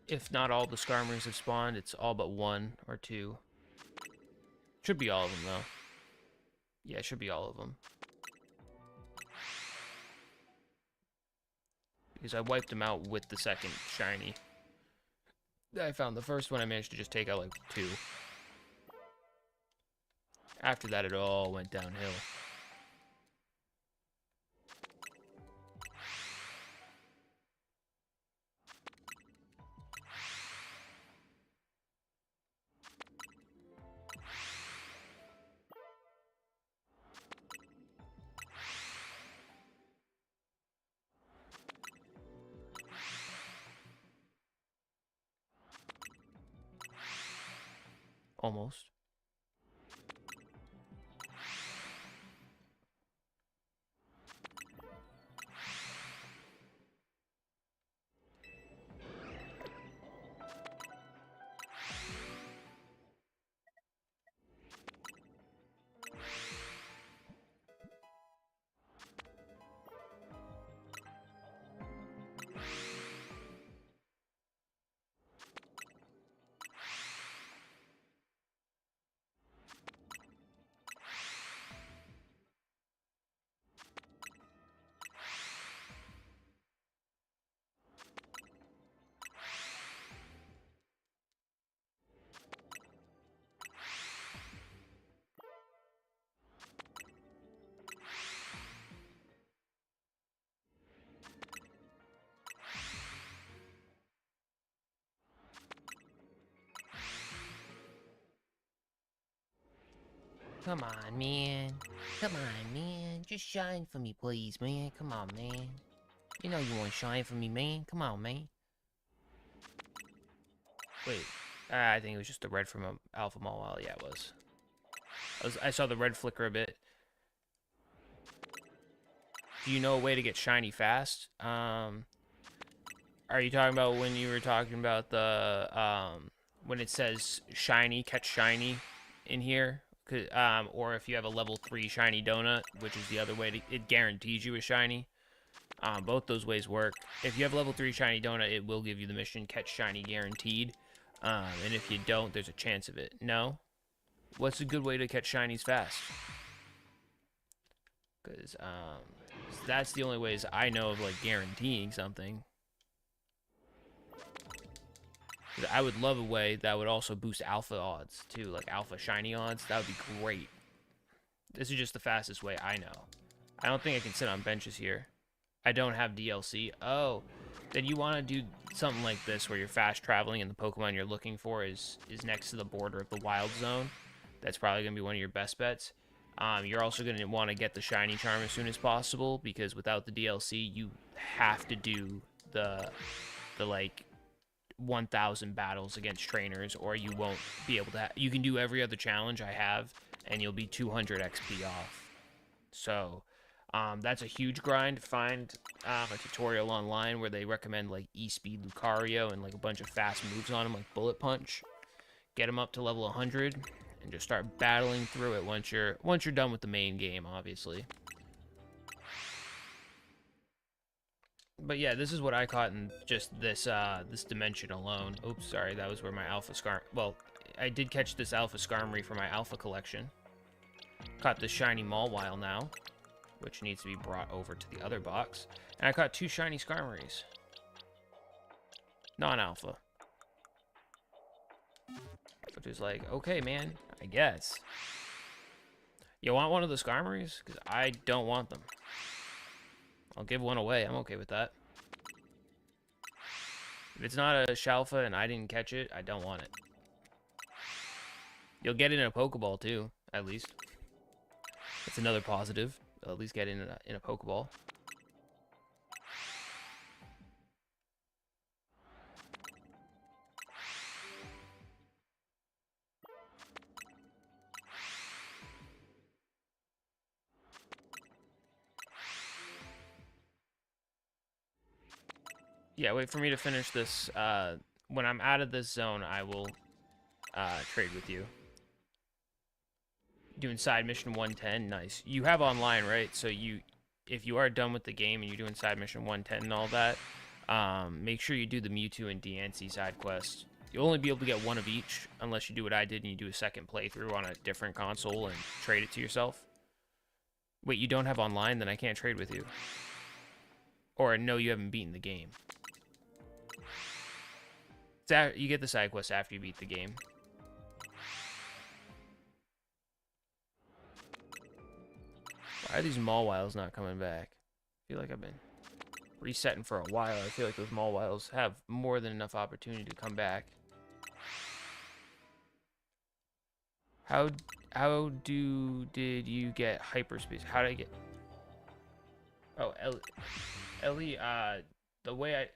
If not all the Skarmories have spawned, it's all but 1 or 2. Should be all of them, though. Yeah, it should be all of them. Because I wiped them out with the second shiny. I found the first one I managed to just take out like 2. After that, it all went downhill. Almost. Come on, man. Come on, man. Just shine for me, please, man. Come on, man. You know you want to shine for me, man. Come on, man. Wait. I think it was just the red from Alpha Mall Wild. Yeah, it was. I saw the red flicker a bit. Do you know a way to get shiny fast? Are you talking about when you were talking about the, when it says shiny, catch shiny in here? Or if you have a level 3 shiny donut, which is the other way it guarantees you a shiny. Both those ways work. If you have level 3 shiny donut, it will give you the mission catch shiny guaranteed. And if you don't, there's a chance of it. No? What's a good way to catch shinies fast? Because, that's the only ways I know of, like, guaranteeing something. I would love a way that would also boost alpha odds, too. Like, alpha shiny odds. That would be great. This is just the fastest way I know. I don't think I can sit on benches here. I don't have DLC. Oh, then you want to do something like this where you're fast traveling and the Pokemon you're looking for is next to the border of the wild zone. That's probably going to be one of your best bets. You're also going to want to get the shiny charm as soon as possible, because without the DLC, you have to do the like 1,000 battles against trainers, or you won't be able to. You can do every other challenge I have, and you'll be 200 XP off. So that's a huge grind. Find a tutorial online where they recommend like E-Speed Lucario and like a bunch of fast moves on him, like Bullet Punch. Get him up to level 100. And just start battling through it once you're done with the main game, obviously. But yeah, this is what I caught in just this this dimension alone. Oops, sorry, that was where my Alpha Scar. Well, I did catch this Alpha Skarmory for my Alpha collection. Caught this shiny Mawile now, which needs to be brought over to the other box. And I caught 2 shiny Skarmories. Non-alpha. Which is like, okay, man, I guess. You want one of the Skarmories? Because I don't want them. I'll give one away. I'm okay with that. If it's not a Shalfa and I didn't catch it, I don't want it. You'll get it in a Pokeball, too, at least. That's another positive. I'll at least get it in a Pokeball. Yeah, wait for me to finish this. When I'm out of this zone, I will trade with you. Doing side mission 110, nice. You have online, right? So if you are done with the game and you're doing side mission 110 and all that, make sure you do the Mewtwo and Diancie side quest. You'll only be able to get one of each unless you do what I did and you do a second playthrough on a different console and trade it to yourself. Wait, you don't have online? Then I can't trade with you. Or no, you haven't beaten the game. You get the side quest after you beat the game. Why are these Mawiles not coming back? I feel like I've been resetting for a while. I feel like those Mawiles have more than enough opportunity to come back. How did you get hyperspace? How did I get... Oh, Ellie, the way I...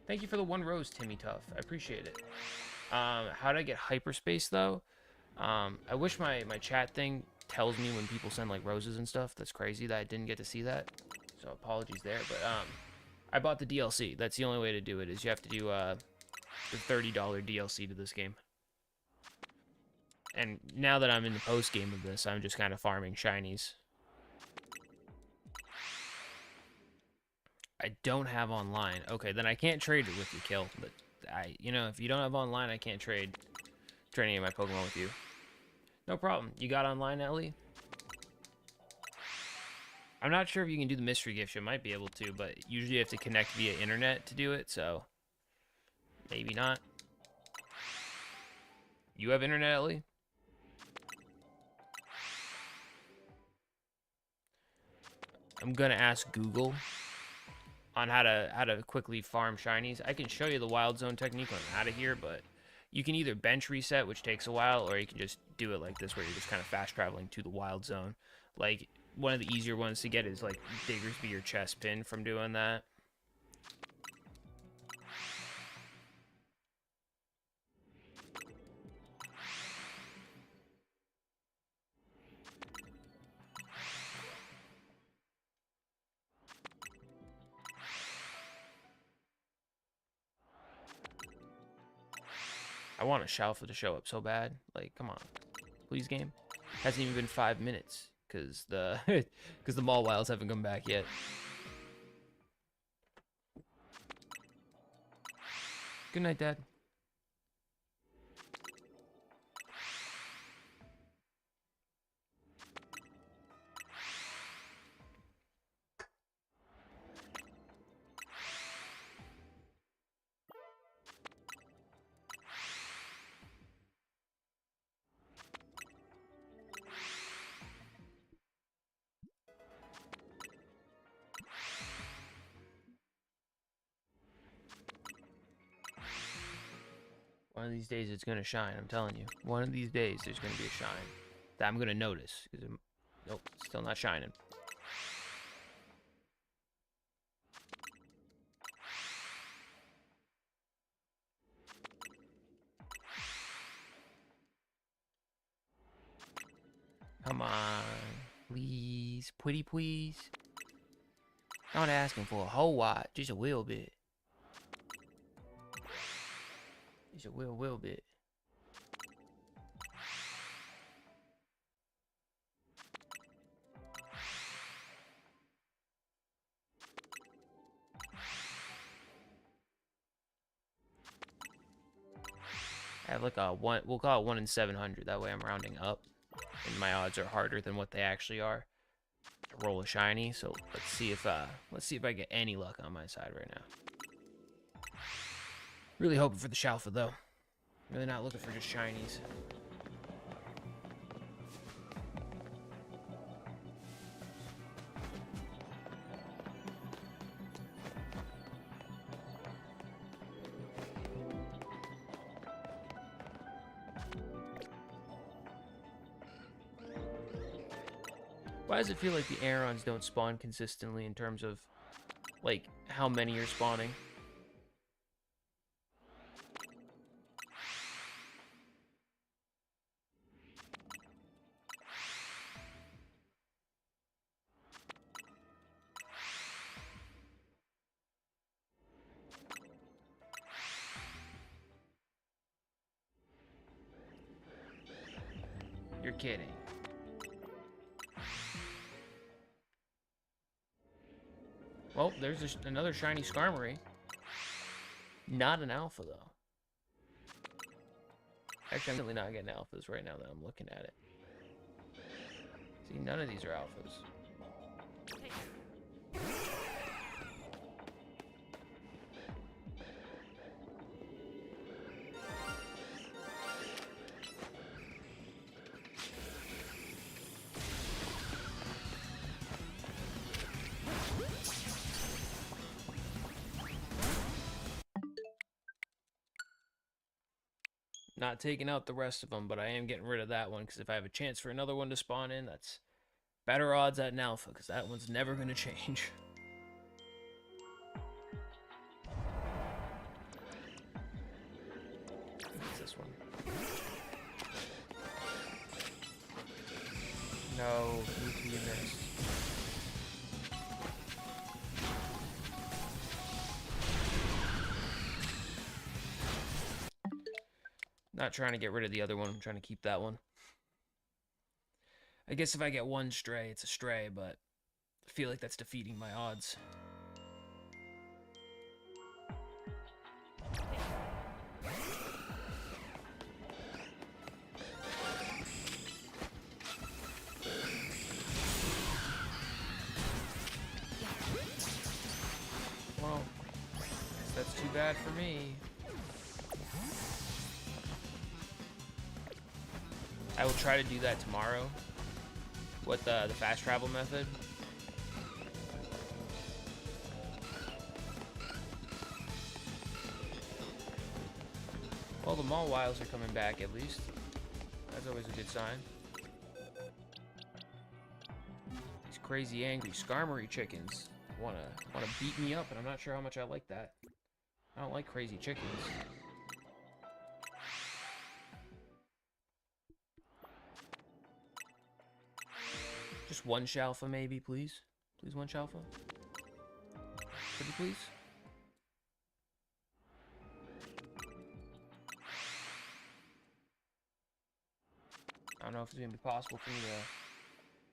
Thank you for the 1 rose, Timmy Tough. I appreciate it. How did I get hyperspace, though? I wish my chat thing tells me when people send, like, roses and stuff. That's crazy that I didn't get to see that. So apologies there. But, I bought the DLC. That's the only way to do it, is you have to do, the $30 DLC to this game. And now that I'm in the post-game of this, I'm just kind of farming shinies. I don't have online. Okay, then I can't trade it with you, Kill. But you know, if you don't have online, I can't trade any of my Pokemon with you. No problem. You got online, Ellie? I'm not sure if you can do the mystery gift. You might be able to, but usually you have to connect via internet to do it, so maybe not. You have internet, Ellie? I'm gonna ask Google on how to quickly farm shinies. I can show you the wild zone technique when I'm out of here, but You can either bench reset, which takes a while, or you can just do it like this, where you're just kind of fast traveling to the wild zone. Like, one of the easier ones to get is, like, Diggersby or Chest Pin from doing that. I want a Shalfa to show up so bad. Like, come on. Please, game. Hasn't even been 5 minutes, because the because the Mall Wilds haven't come back yet. Good night, Dad. One of these days it's gonna shine, I'm telling you. One of these days there's gonna be a shine that I'm gonna notice. Nope, still not shining. Come on, please, pretty please. Not asking for a whole lot, just a little bit. Just a little bit. I have like a one. We'll call it 1 in 700. That way I'm rounding up, and my odds are harder than what they actually are. To roll a shiny. So let's see if I get any luck on my side right now. Really hoping for the Shalfa though. Really not looking for just shinies. Why does it feel like the Aerons don't spawn consistently in terms of, like, how many are spawning? You're kidding. Well, there's another shiny Skarmory. Not an alpha, though. Actually, I'm really not getting alphas right now that I'm looking at it. See, none of these are alphas. Not taking out the rest of them, but I am getting rid of that one, because if I have a chance for another one to spawn in, that's better odds at an alpha, because that one's never going to change. What's this one? No, you missed. Not trying to get rid of the other one. I'm trying to keep that one. I guess if I get one stray, it's a stray, but I feel like that's defeating my odds. Well, I guess that's too bad for me. I will try to do that tomorrow with the fast travel method. Well, the mall wiles are coming back at least. That's always a good sign. These crazy angry Skarmory chickens wanna beat me up, and I'm not sure how much I like that. I don't like crazy chickens. Just one Shalfa, maybe, please. Please, one Shalfa. Could you please? I don't know if it's gonna be possible for me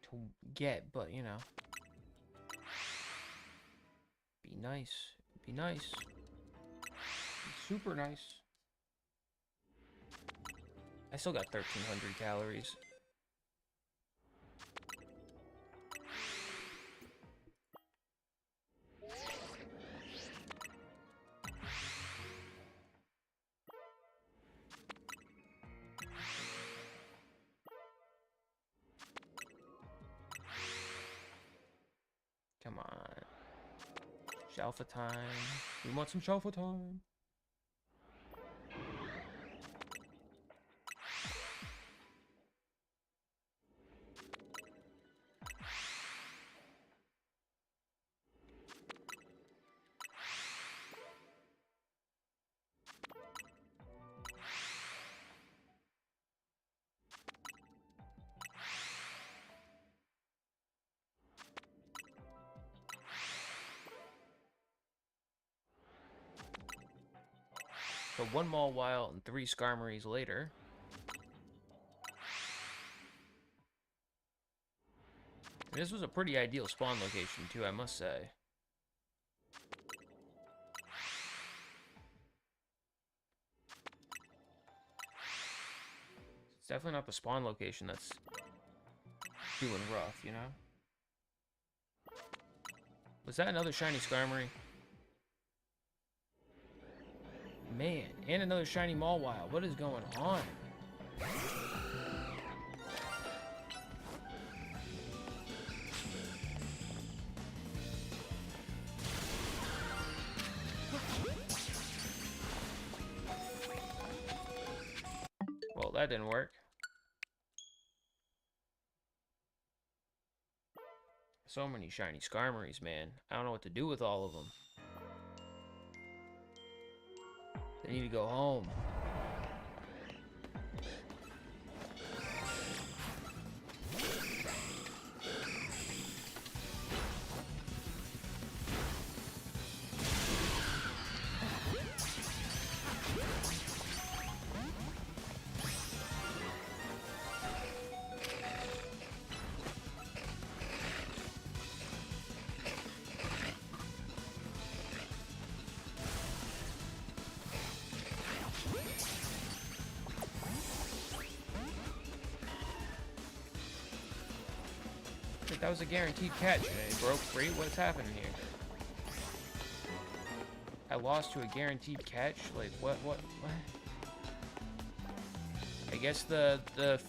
to get, but you know, be nice. Be nice. Be super nice. I still got 1,300 calories. Come on. Shalfa time. We want some Shalfa time. So 1 Mawile and 3 Skarmories later. And this was a pretty ideal spawn location too, I must say. It's definitely not the spawn location that's doing rough, you know? Was that another shiny Skarmory? Man, and another shiny Mawile. What is going on? Well, that didn't work. So many shiny Skarmories, man. I don't know what to do with all of them. They need to go home. That was a guaranteed catch. It broke free. What's happening here? I lost to a guaranteed catch? Like, what? I guess the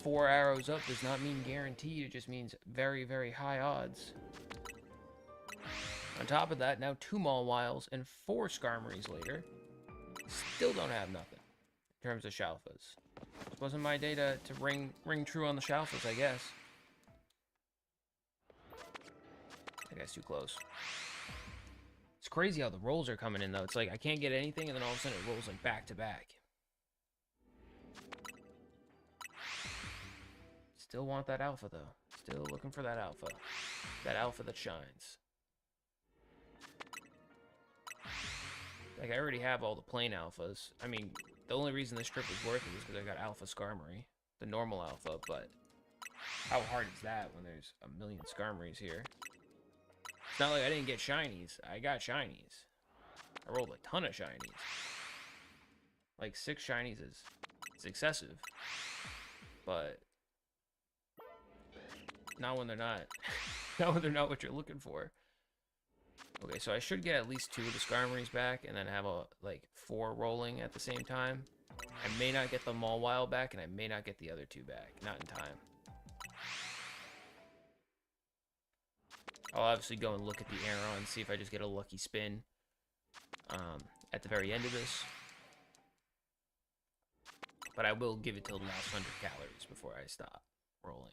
4 arrows up does not mean guaranteed. It just means very, very high odds. On top of that, now 2 Mawiles and 4 Skarmories later. Still don't have nothing in terms of Shalfas. This wasn't my day to ring true on the Shalfas, I guess. That guy's too close. It's crazy how the rolls are coming in, though. It's like I can't get anything, and then all of a sudden it rolls like back to back. Still want that alpha, though. Still looking for that alpha. That alpha that shines. Like, I already have all the plain alphas. I mean, the only reason this trip was worth it is because I got Alpha Skarmory. The normal alpha, but how hard is that when there's a million Skarmories here? It's not like I didn't get shinies. I got shinies. I rolled a ton of shinies. Like 6 shinies is excessive. But not when they're not. Not when they're not what you're looking for. Okay, so I should get at least 2 of the Skarmories back and then have like 4 rolling at the same time. I may not get the Mawile back and I may not get the other 2 back. Not in time. I'll obviously go and look at the arrow and see if I just get a lucky spin at the very end of this. But I will give it till the last 100 calories before I stop rolling.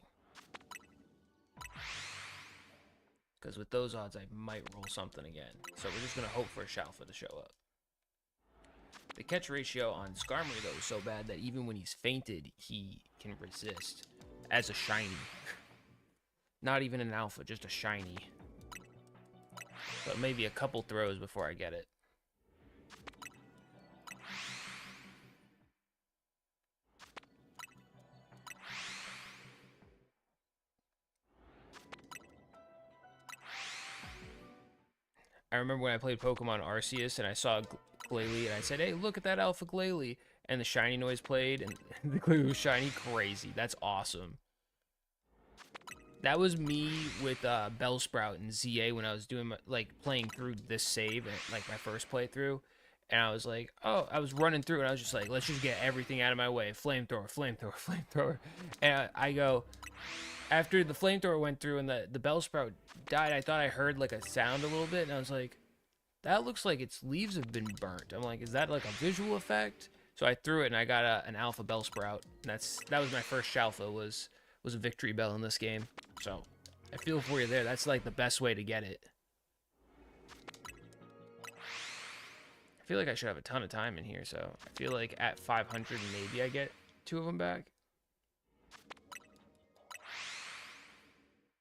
Because with those odds, I might roll something again. So we're just going to hope for a Shalfa to show up. The catch ratio on Skarmory, though, is so bad that even when he's fainted, he can resist as a shiny. Not even an alpha, just a shiny. But maybe a couple throws before I get it. I remember when I played Pokemon Arceus and I saw Glalie and I said, hey, look at that Alpha Glalie. And the shiny noise played and the Glalie was shiny. Crazy. That's awesome. That was me with Bellsprout and ZA when I was doing playing through this save, like my first playthrough. And I was like, oh, I was running through and I was just like, let's just get everything out of my way. Flamethrower, flamethrower, flamethrower. And I go, after the flamethrower went through and the Bellsprout died, I thought I heard like a sound a little bit. And I was like, that looks like its leaves have been burnt. I'm like, is that like a visual effect? So I threw it and I got an Alpha Bellsprout. And that was my first Shalfa, was a Victory Bell in this game. So I feel for you there. That's like the best way to get it. I feel like I should have a ton of time in here, so I feel like at 500 maybe I get 2 of them back.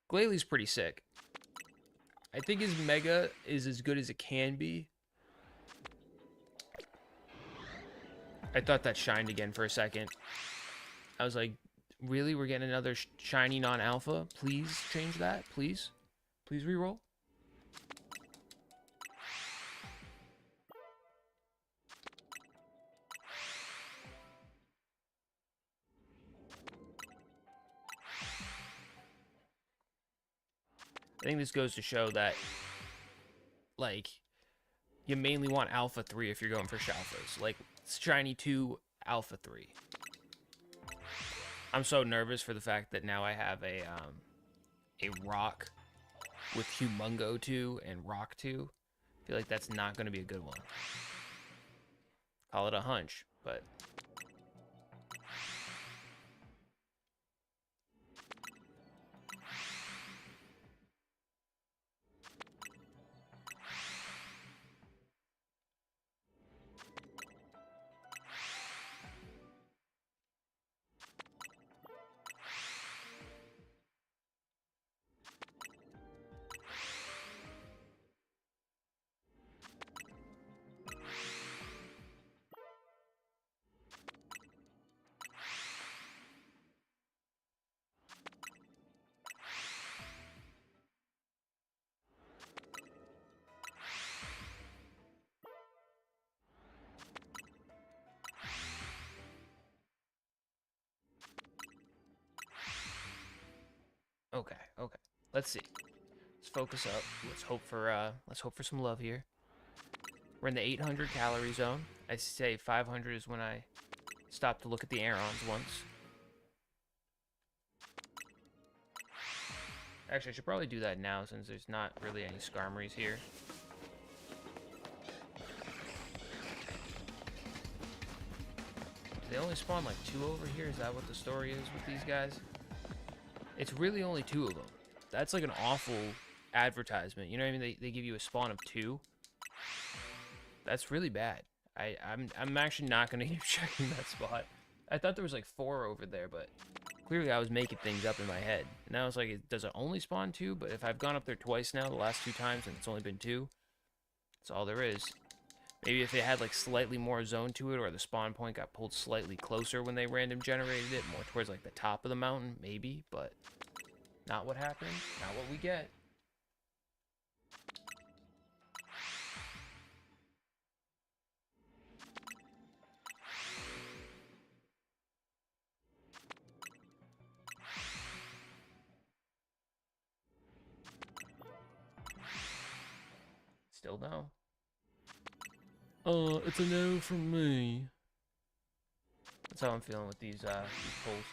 Glalie pretty sick. I think his Mega is as good as it can be. I thought that shined again for a second. I was like, really? We're getting another shiny non-alpha? Please change that, please. Please reroll. I think this goes to show that, like, you mainly want Alpha 3 if you're going for Shalfas. Like, Shiny 2, Alpha 3. I'm so nervous for the fact that now I have a Rock with Humungo 2 and Rock 2. I feel like that's not going to be a good one. Call it a hunch, but... Okay. Let's see. Let's focus up. Let's hope for some love here. We're in the 800 calorie zone. I say 500 is when I stop to look at the Aerons once. Actually, I should probably do that now since there's not really any Skarmories here. They only spawn like 2 over here? Is that what the story is with these guys? It's really only 2 of them. That's like an awful advertisement. You know what I mean? They give you a spawn of 2. That's really bad. I'm actually not going to keep checking that spot. I thought there was like 4 over there, but clearly I was making things up in my head. And now it's like, does it only spawn 2? But if I've gone up there twice now, the last 2 times, and it's only been 2, that's all there is. Maybe if it had like slightly more zone to it, or the spawn point got pulled slightly closer when they random generated it, more towards like the top of the mountain, maybe, but not what happened, not what we get. Still no. It's a no from me. That's how I'm feeling with these pulls.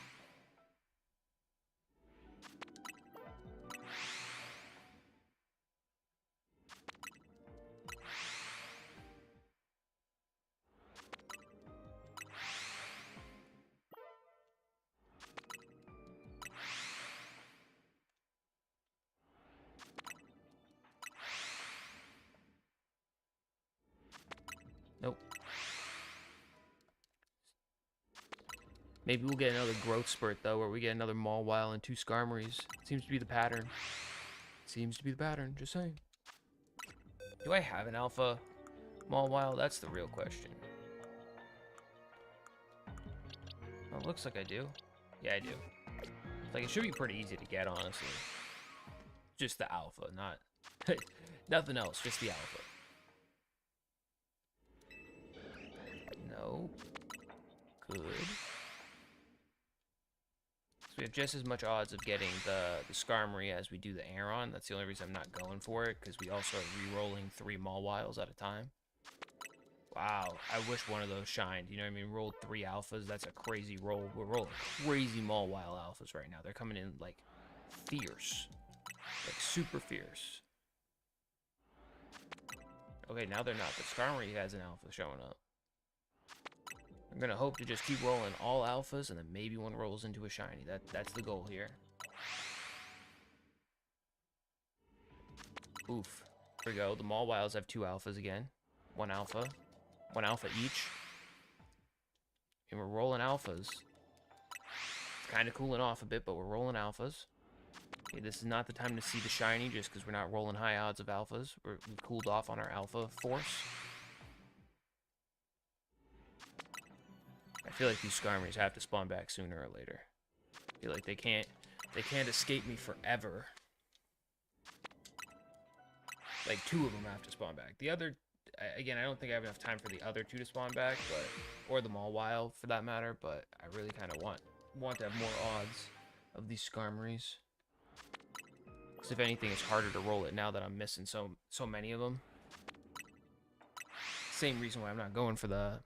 Maybe we'll get another growth spurt, though, where we get another Mawile and 2 Skarmories. Seems to be the pattern. Seems to be the pattern, just saying. Do I have an alpha Mawile? That's the real question. Well, it looks like I do. Yeah, I do. Like, it should be pretty easy to get, honestly. Just the alpha, not... nothing else, just the alpha. No. Good. So we have just as much odds of getting the Skarmory as we do the Aeron. That's the only reason I'm not going for it, because we also are re-rolling 3 Mawiles at a time. Wow, I wish one of those shined. You know what I mean? Rolled 3 alphas. That's a crazy roll. We're rolling crazy Mawile alphas right now. They're coming in, like, fierce. Like, super fierce. Okay, now they're not. But Skarmory has an alpha showing up. I'm going to hope to just keep rolling all alphas, and then maybe one rolls into a shiny. That's the goal here. Oof. Here we go. The Mawiles have 2 alphas again. 1 alpha. 1 alpha each. And we're rolling alphas. It's kind of cooling off a bit, but we're rolling alphas. Okay, this is not the time to see the shiny, just because we're not rolling high odds of alphas. We've cooled off on our alpha force. I feel like these Skarmories have to spawn back sooner or later. I feel like they can't escape me forever. Like, 2 of them have to spawn back. The other, again, I don't think I have enough time for the other 2 to spawn back, but, or the Mawile for that matter, but I really kind of want to have more odds of these Skarmories. Because if anything, it's harder to roll it now that I'm missing so many of them. Same reason why I'm not going for the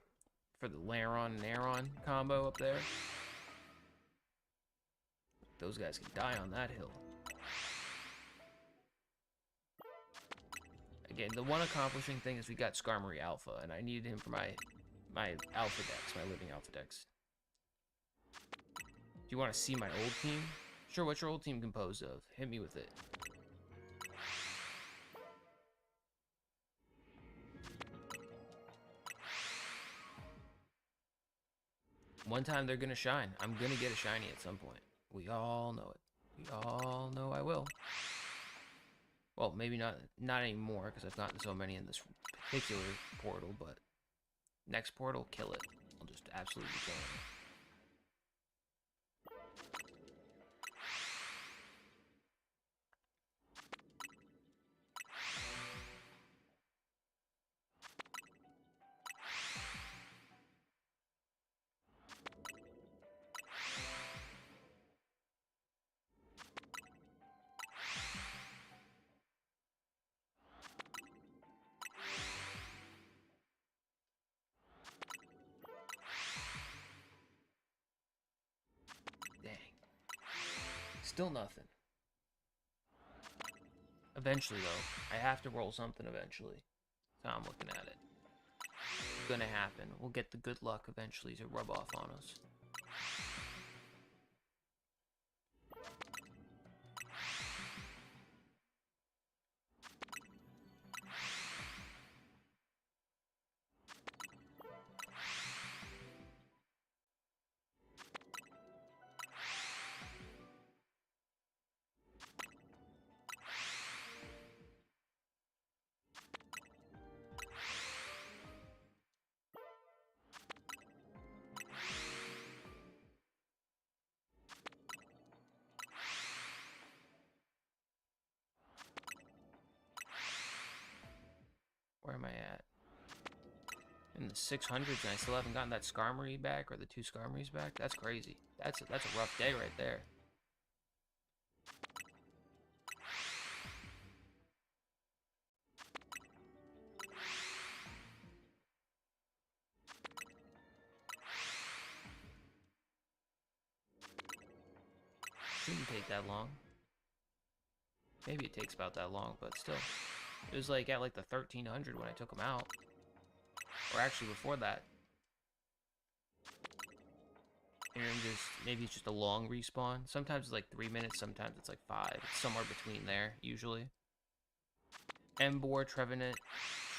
Lairon and Aeron combo up there. Those guys can die on that hill. Again, the one accomplishing thing is we got Skarmory Alpha, and I needed him for my Alpha Dex, my living Alpha Dex. Do you want to see my old team? Sure, what's your old team composed of? Hit me with it. One time they're going to shine. I'm going to get a shiny at some point. We all know it. We all know I will. Well, maybe not anymore, because I've gotten so many in this particular portal, but next portal, kill it. I'll just absolutely kill it. Still nothing. Eventually, though, I have to roll something eventually. That's how I'm looking at it. It's gonna happen. We'll get the good luck eventually to rub off on us. Where am I at? In the 600s, and I still haven't gotten that Skarmory back, or the 2 Skarmories back? That's crazy. That's a rough day right there. Shouldn't take that long. Maybe it takes about that long, but still. It was like at like the 1300 when I took them out. Or actually before that. And maybe it's just a long respawn. Sometimes it's like 3 minutes, sometimes it's like 5. It's somewhere between there, usually. Emboar, Trevenant,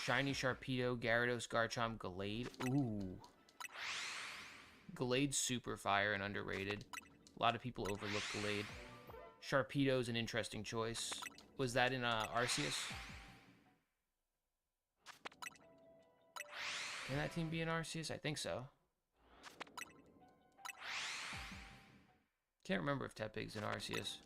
Shiny Sharpedo, Gyarados, Garchomp, Gallade. Ooh. Gallade's super fire and underrated. A lot of people overlook Gallade. Sharpedo's an interesting choice. Was that in Arceus? Can that team be in Arceus? I think so. Can't remember if Tepig's in Arceus.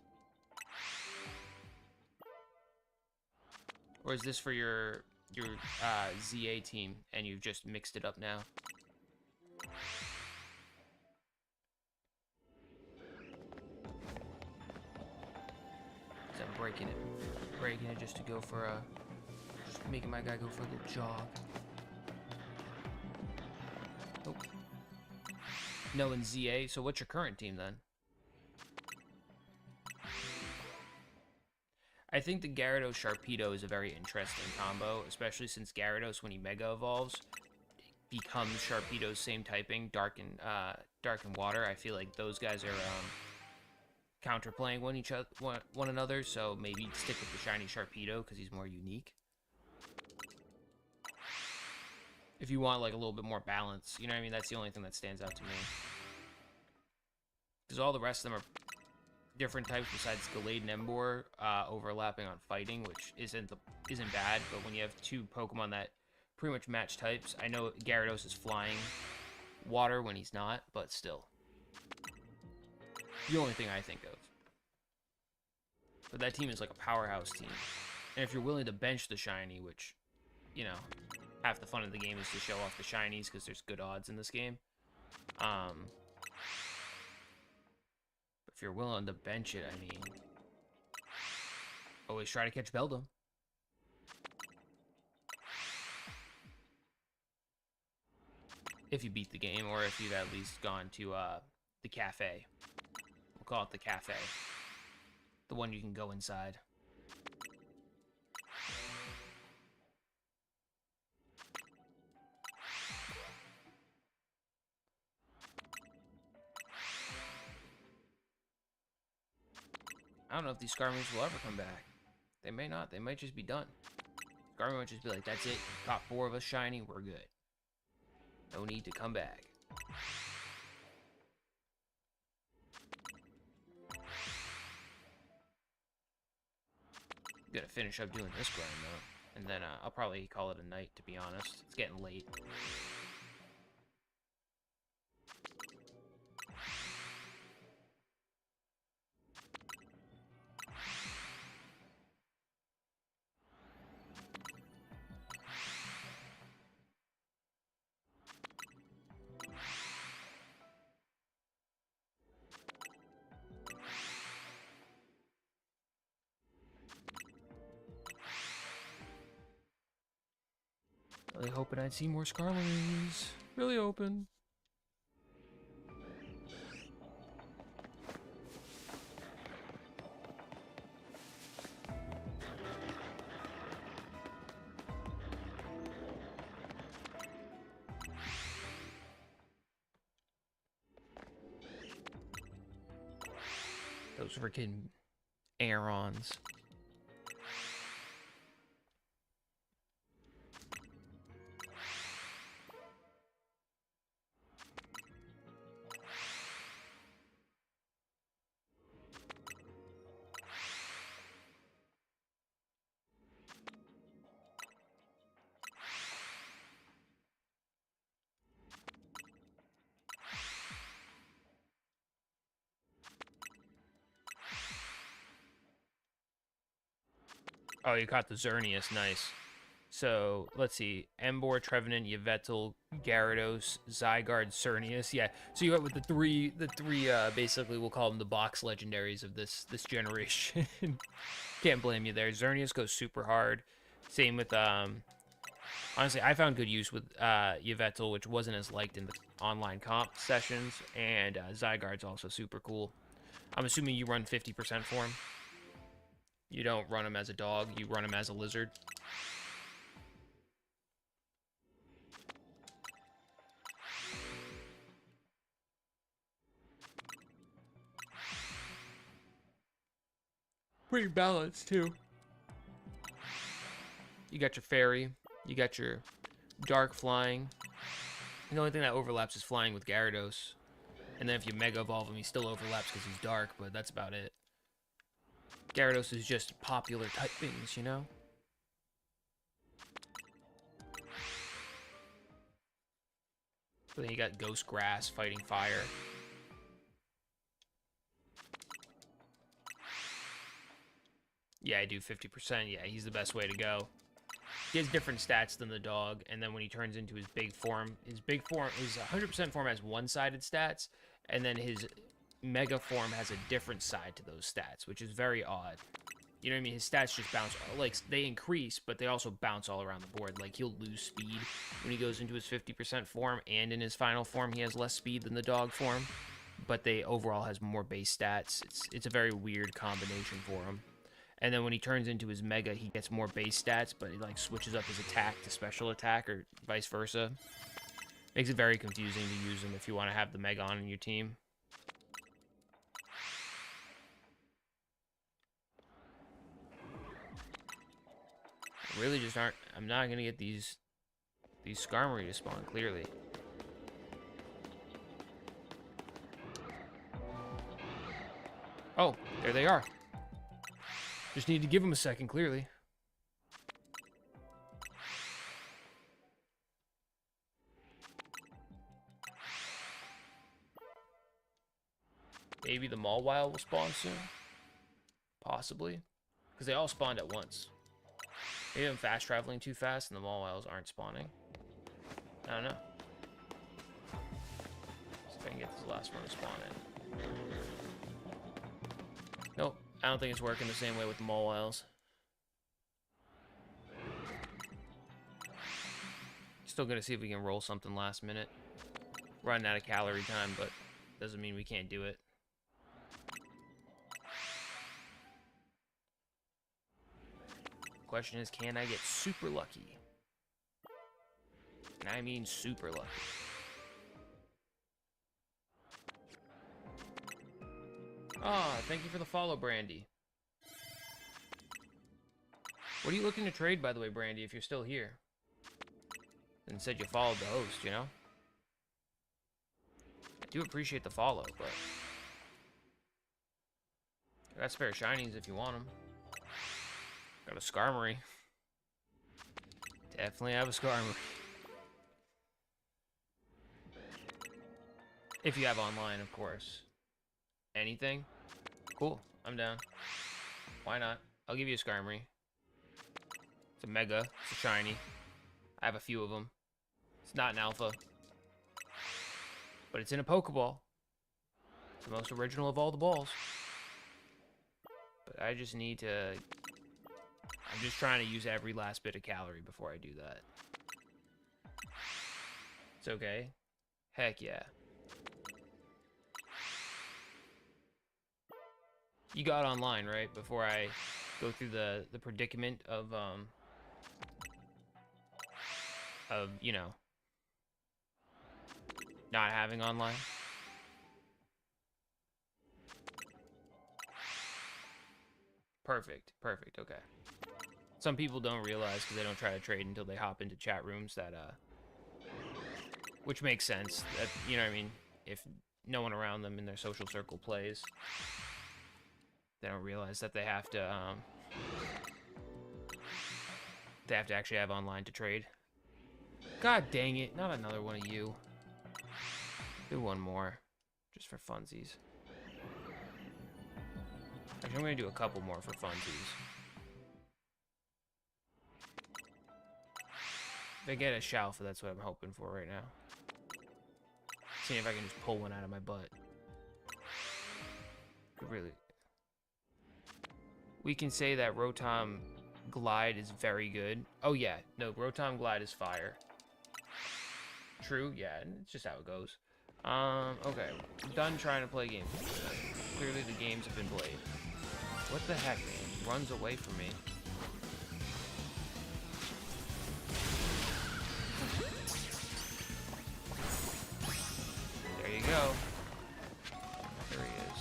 Or is this for your ZA team and you've just mixed it up now? I'm breaking it just to go for a, just making my guy go for a little jog. Oh. No, in ZA. So what's your current team then? I think the Gyarados Sharpedo is a very interesting combo, especially since Gyarados, when he Mega Evolves, becomes Sharpedo's same typing, Dark and Water. I feel like those guys are counterplaying one another, so maybe stick with the shiny Sharpedo because he's more unique. If you want like a little bit more balance, you know what I mean? That's the only thing that stands out to me. Because all the rest of them are different types besides Gallade and Emboar, overlapping on fighting, which isn't bad. But when you have two Pokemon that pretty much match types, I know Gyarados is flying water when he's not, but still, the only thing I think of. But that team is like a powerhouse team, and if you're willing to bench the shiny, which, you know, half the fun of the game is to show off the shinies because there's good odds in this game. If you're willing to bench it, I mean, always try to catch Beldum. If you beat the game, or if you've at least gone to the cafe. We'll call it the cafe. The one you can go inside. I don't know if these Skarmories will ever come back. They may not. They might just be done. Skarmory might just be like, that's it. Caught 4 of us shiny. We're good. No need to come back. I'm gonna finish up doing this grind, though. And then I'll probably call it a night, to be honest. It's getting late. Really hoping I'd see more Skarmories. Really hoping. Those freaking Aerons. Oh, you caught the Xerneas, nice. So, let's see. Emboar, Trevenant, Yveltal, Gyarados, Zygarde, Xerneas. Yeah, so you went with the three, basically, we'll call them the box legendaries of this generation. Can't blame you there. Xerneas goes super hard. Same with, honestly, I found good use with Yveltal, which wasn't as liked in the online comp sessions, and Zygarde's also super cool. I'm assuming you run 50% for him. You don't run him as a dog, you run him as a lizard. Pretty balanced, too. You got your fairy, you got your dark flying. And the only thing that overlaps is flying with Gyarados. And then if you Mega Evolve him, he still overlaps because he's dark, but that's about it. Gyarados is just popular typings, you know? But then you got Ghost Grass fighting fire. Yeah, I do 50%. Yeah, he's the best way to go. He has different stats than the dog, and then when he turns into his big form, his 100% form has one-sided stats, and then his Mega form has a different side to those stats, which is very odd. You know what I mean? His stats just bounce, like, they increase, but they also bounce all around the board. Like, he'll lose speed when he goes into his 50% form, and in his final form, he has less speed than the dog form, but they overall has more base stats. It's a very weird combination for him. And then when he turns into his Mega, he gets more base stats, but he, like, switches up his attack to special attack, or vice versa. Makes it very confusing to use him if you want to have the Mega on in your team. Really just aren't... I'm not going to get these Skarmory to spawn, clearly. Oh, there they are. Just need to give them a second, clearly. Maybe the Mawile will spawn soon? Possibly. Because they all spawned at once. Maybe I'm fast traveling too fast and the Mawiles aren't spawning. I don't know. See if I can get this last one to spawn in. Nope. I don't think it's working the same way with the Mawiles. Still gonna see if we can roll something last minute. Running out of calorie time, but doesn't mean we can't do it. Question is, can I get super lucky? And I mean super lucky. Ah, thank you for the follow, Brandy. What are you looking to trade, by the way, Brandy, if you're still here? And said you followed the host, you know? I do appreciate the follow, but... I got spare shinies if you want them. Got a Skarmory. Definitely have a Skarmory. If you have online, of course. Anything? Cool. I'm down. Why not? I'll give you a Skarmory. It's a Mega. It's a shiny. I have a few of them. It's not an alpha. But it's in a Pokeball. It's the most original of all the balls. But I just need to... I'm just trying to use every last bit of calorie before I do that. It's okay. Heck yeah. You got online, right? Before I go through the predicament of, you know, not having online. Perfect. Perfect. Okay. Some people don't realize because they don't try to trade until they hop into chat rooms that, which makes sense. That, you know what I mean? If no one around them in their social circle plays, they don't realize that they have to actually have online to trade. God dang it, not another one of you. Do one more, just for funsies. Actually, I'm gonna do a couple more for funsies. If I get a Shalfa, that's what I'm hoping for right now. Seeing if I can just pull one out of my butt. Could really... We can say that Rotom Glide is very good. Oh yeah, no, Rotom Glide is fire. True, yeah, it's just how it goes. Okay, I'm done trying to play games. Clearly the games have been played. What the heck, man? He runs away from me. There you go. There he is.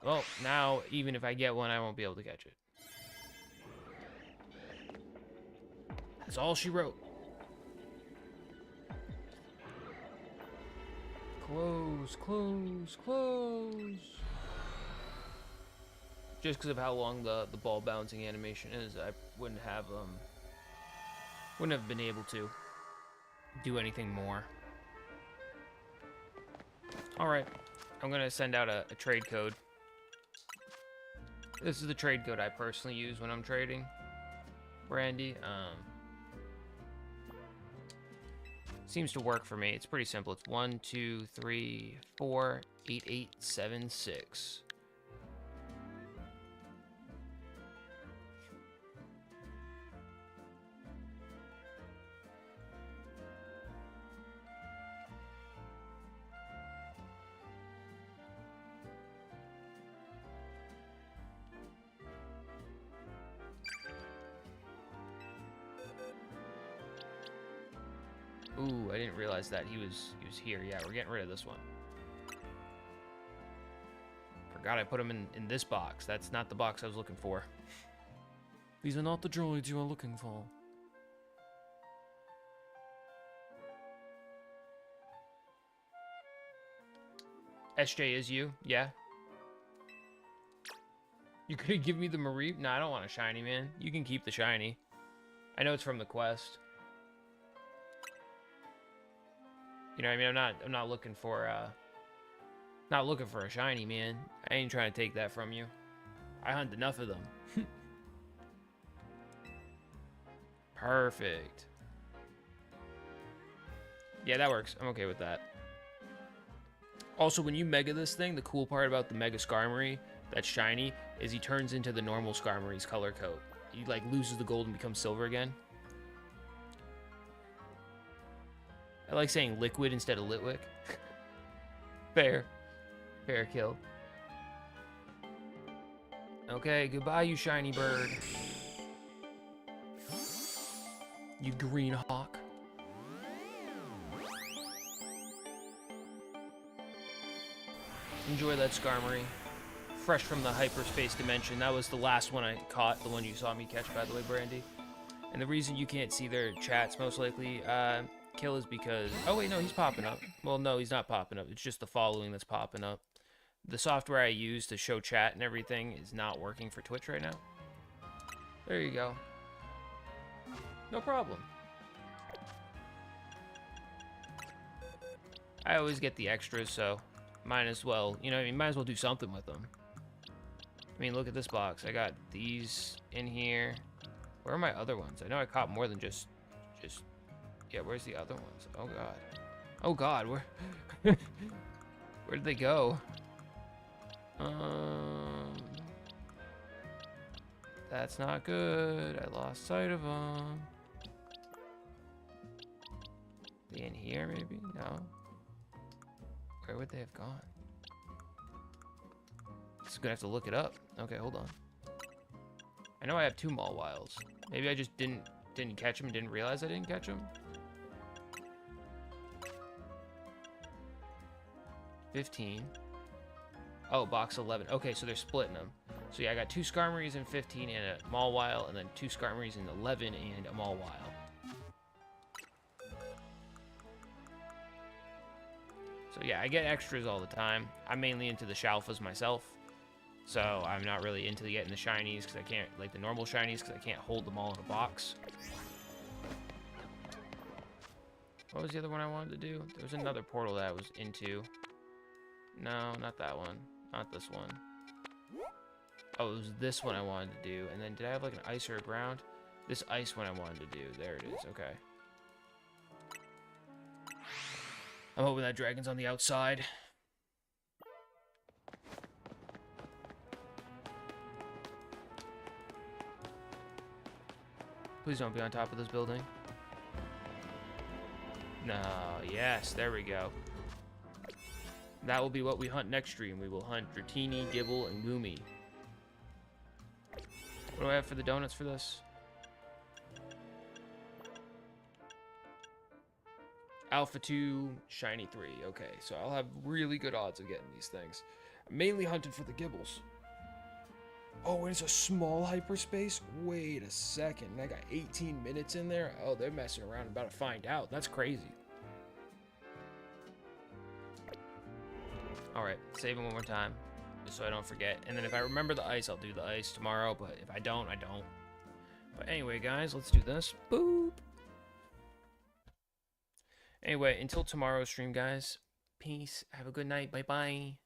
Well, now, even if I get one, I won't be able to catch it. That's all she wrote. Close, close, close. Just because of how long the ball bouncing animation is, I wouldn't have been able to do anything more. All right, I'm gonna send out a trade code. This is the trade code I personally use when I'm trading Brandy. Seems to work for me. It's pretty simple. It's 1 2 3 4 8 8 7 6. Ooh, I didn't realize that he was here. Yeah, we're getting rid of this one. Forgot I put him in this box. That's not the box I was looking for. These are not the droids you are looking for. SJ is you? Yeah. You could give me the Mareep? No, I don't want a shiny, man. You can keep the shiny. I know it's from the quest. You know what I mean? I'm not looking for a shiny, man. I ain't trying to take that from you. I hunt enough of them. Perfect. Yeah, that works. I'm okay with that. Also, when you mega this thing, the cool part about the Mega Skarmory that's shiny is he turns into the normal Skarmory's color coat. He like loses the gold and becomes silver again. I like saying liquid instead of Litwick. Fair. Fair kill. Okay, goodbye, you shiny bird. You green hawk. Enjoy that Skarmory. Fresh from the hyperspace dimension. That was the last one I caught, the one you saw me catch, by the way, Brandy. And the reason you can't see their chats, most likely, Kill, is because... Oh, wait, no, he's popping up. Well, no, he's not popping up. It's just the following that's popping up. The software I use to show chat and everything is not working for Twitch right now. There you go. No problem. I always get the extras, so might as well, you know what I mean, might as well do something with them. I mean, look at this box. I got these in here. Where are my other ones? I know I caught more than just... Yeah, where's the other ones? Oh, God. Oh, God, where... Where did they go? That's not good. I lost sight of them. They in here, maybe? No. Where would they have gone? Just gonna have to look it up. Okay, hold on. I know I have 2 Mawwiles. Maybe I just didn't catch them, didn't realize I didn't catch them. 15. Oh, box 11. Okay, so they're splitting them. So yeah, I got 2 Skarmories in 15 and a Mawwile, and then 2 Skarmories in 11 and a Mawwile. So yeah, I get extras all the time. I'm mainly into the Shalfas myself. So I'm not really into getting the shinies because I can't, like the normal shinies, because I can't hold them all in a box. What was the other one I wanted to do? There was another portal that I was into. No, not that one. Not this one. Oh, it was this one I wanted to do. And then did I have like an ice or a ground? This ice one I wanted to do. There it is. Okay. I'm hoping that dragon's on the outside. Please don't be on top of this building. No, yes, there we go. That will be what we hunt next stream. We will hunt Dratini, Gibble, and Goomy. What do I have for the donuts for this? Alpha 2, Shiny 3. Okay, so I'll have really good odds of getting these things. I'm mainly hunting for the Gibbles. Oh, it's a small hyperspace? Wait a second. I got 18 minutes in there? Oh, they're messing around. I'm about to find out. That's crazy. Alright, save it one more time. Just so I don't forget. And then if I remember the ice, I'll do the ice tomorrow. But if I don't, I don't. But anyway, guys, let's do this. Boop. Anyway, until tomorrow's stream, guys. Peace. Have a good night. Bye-bye.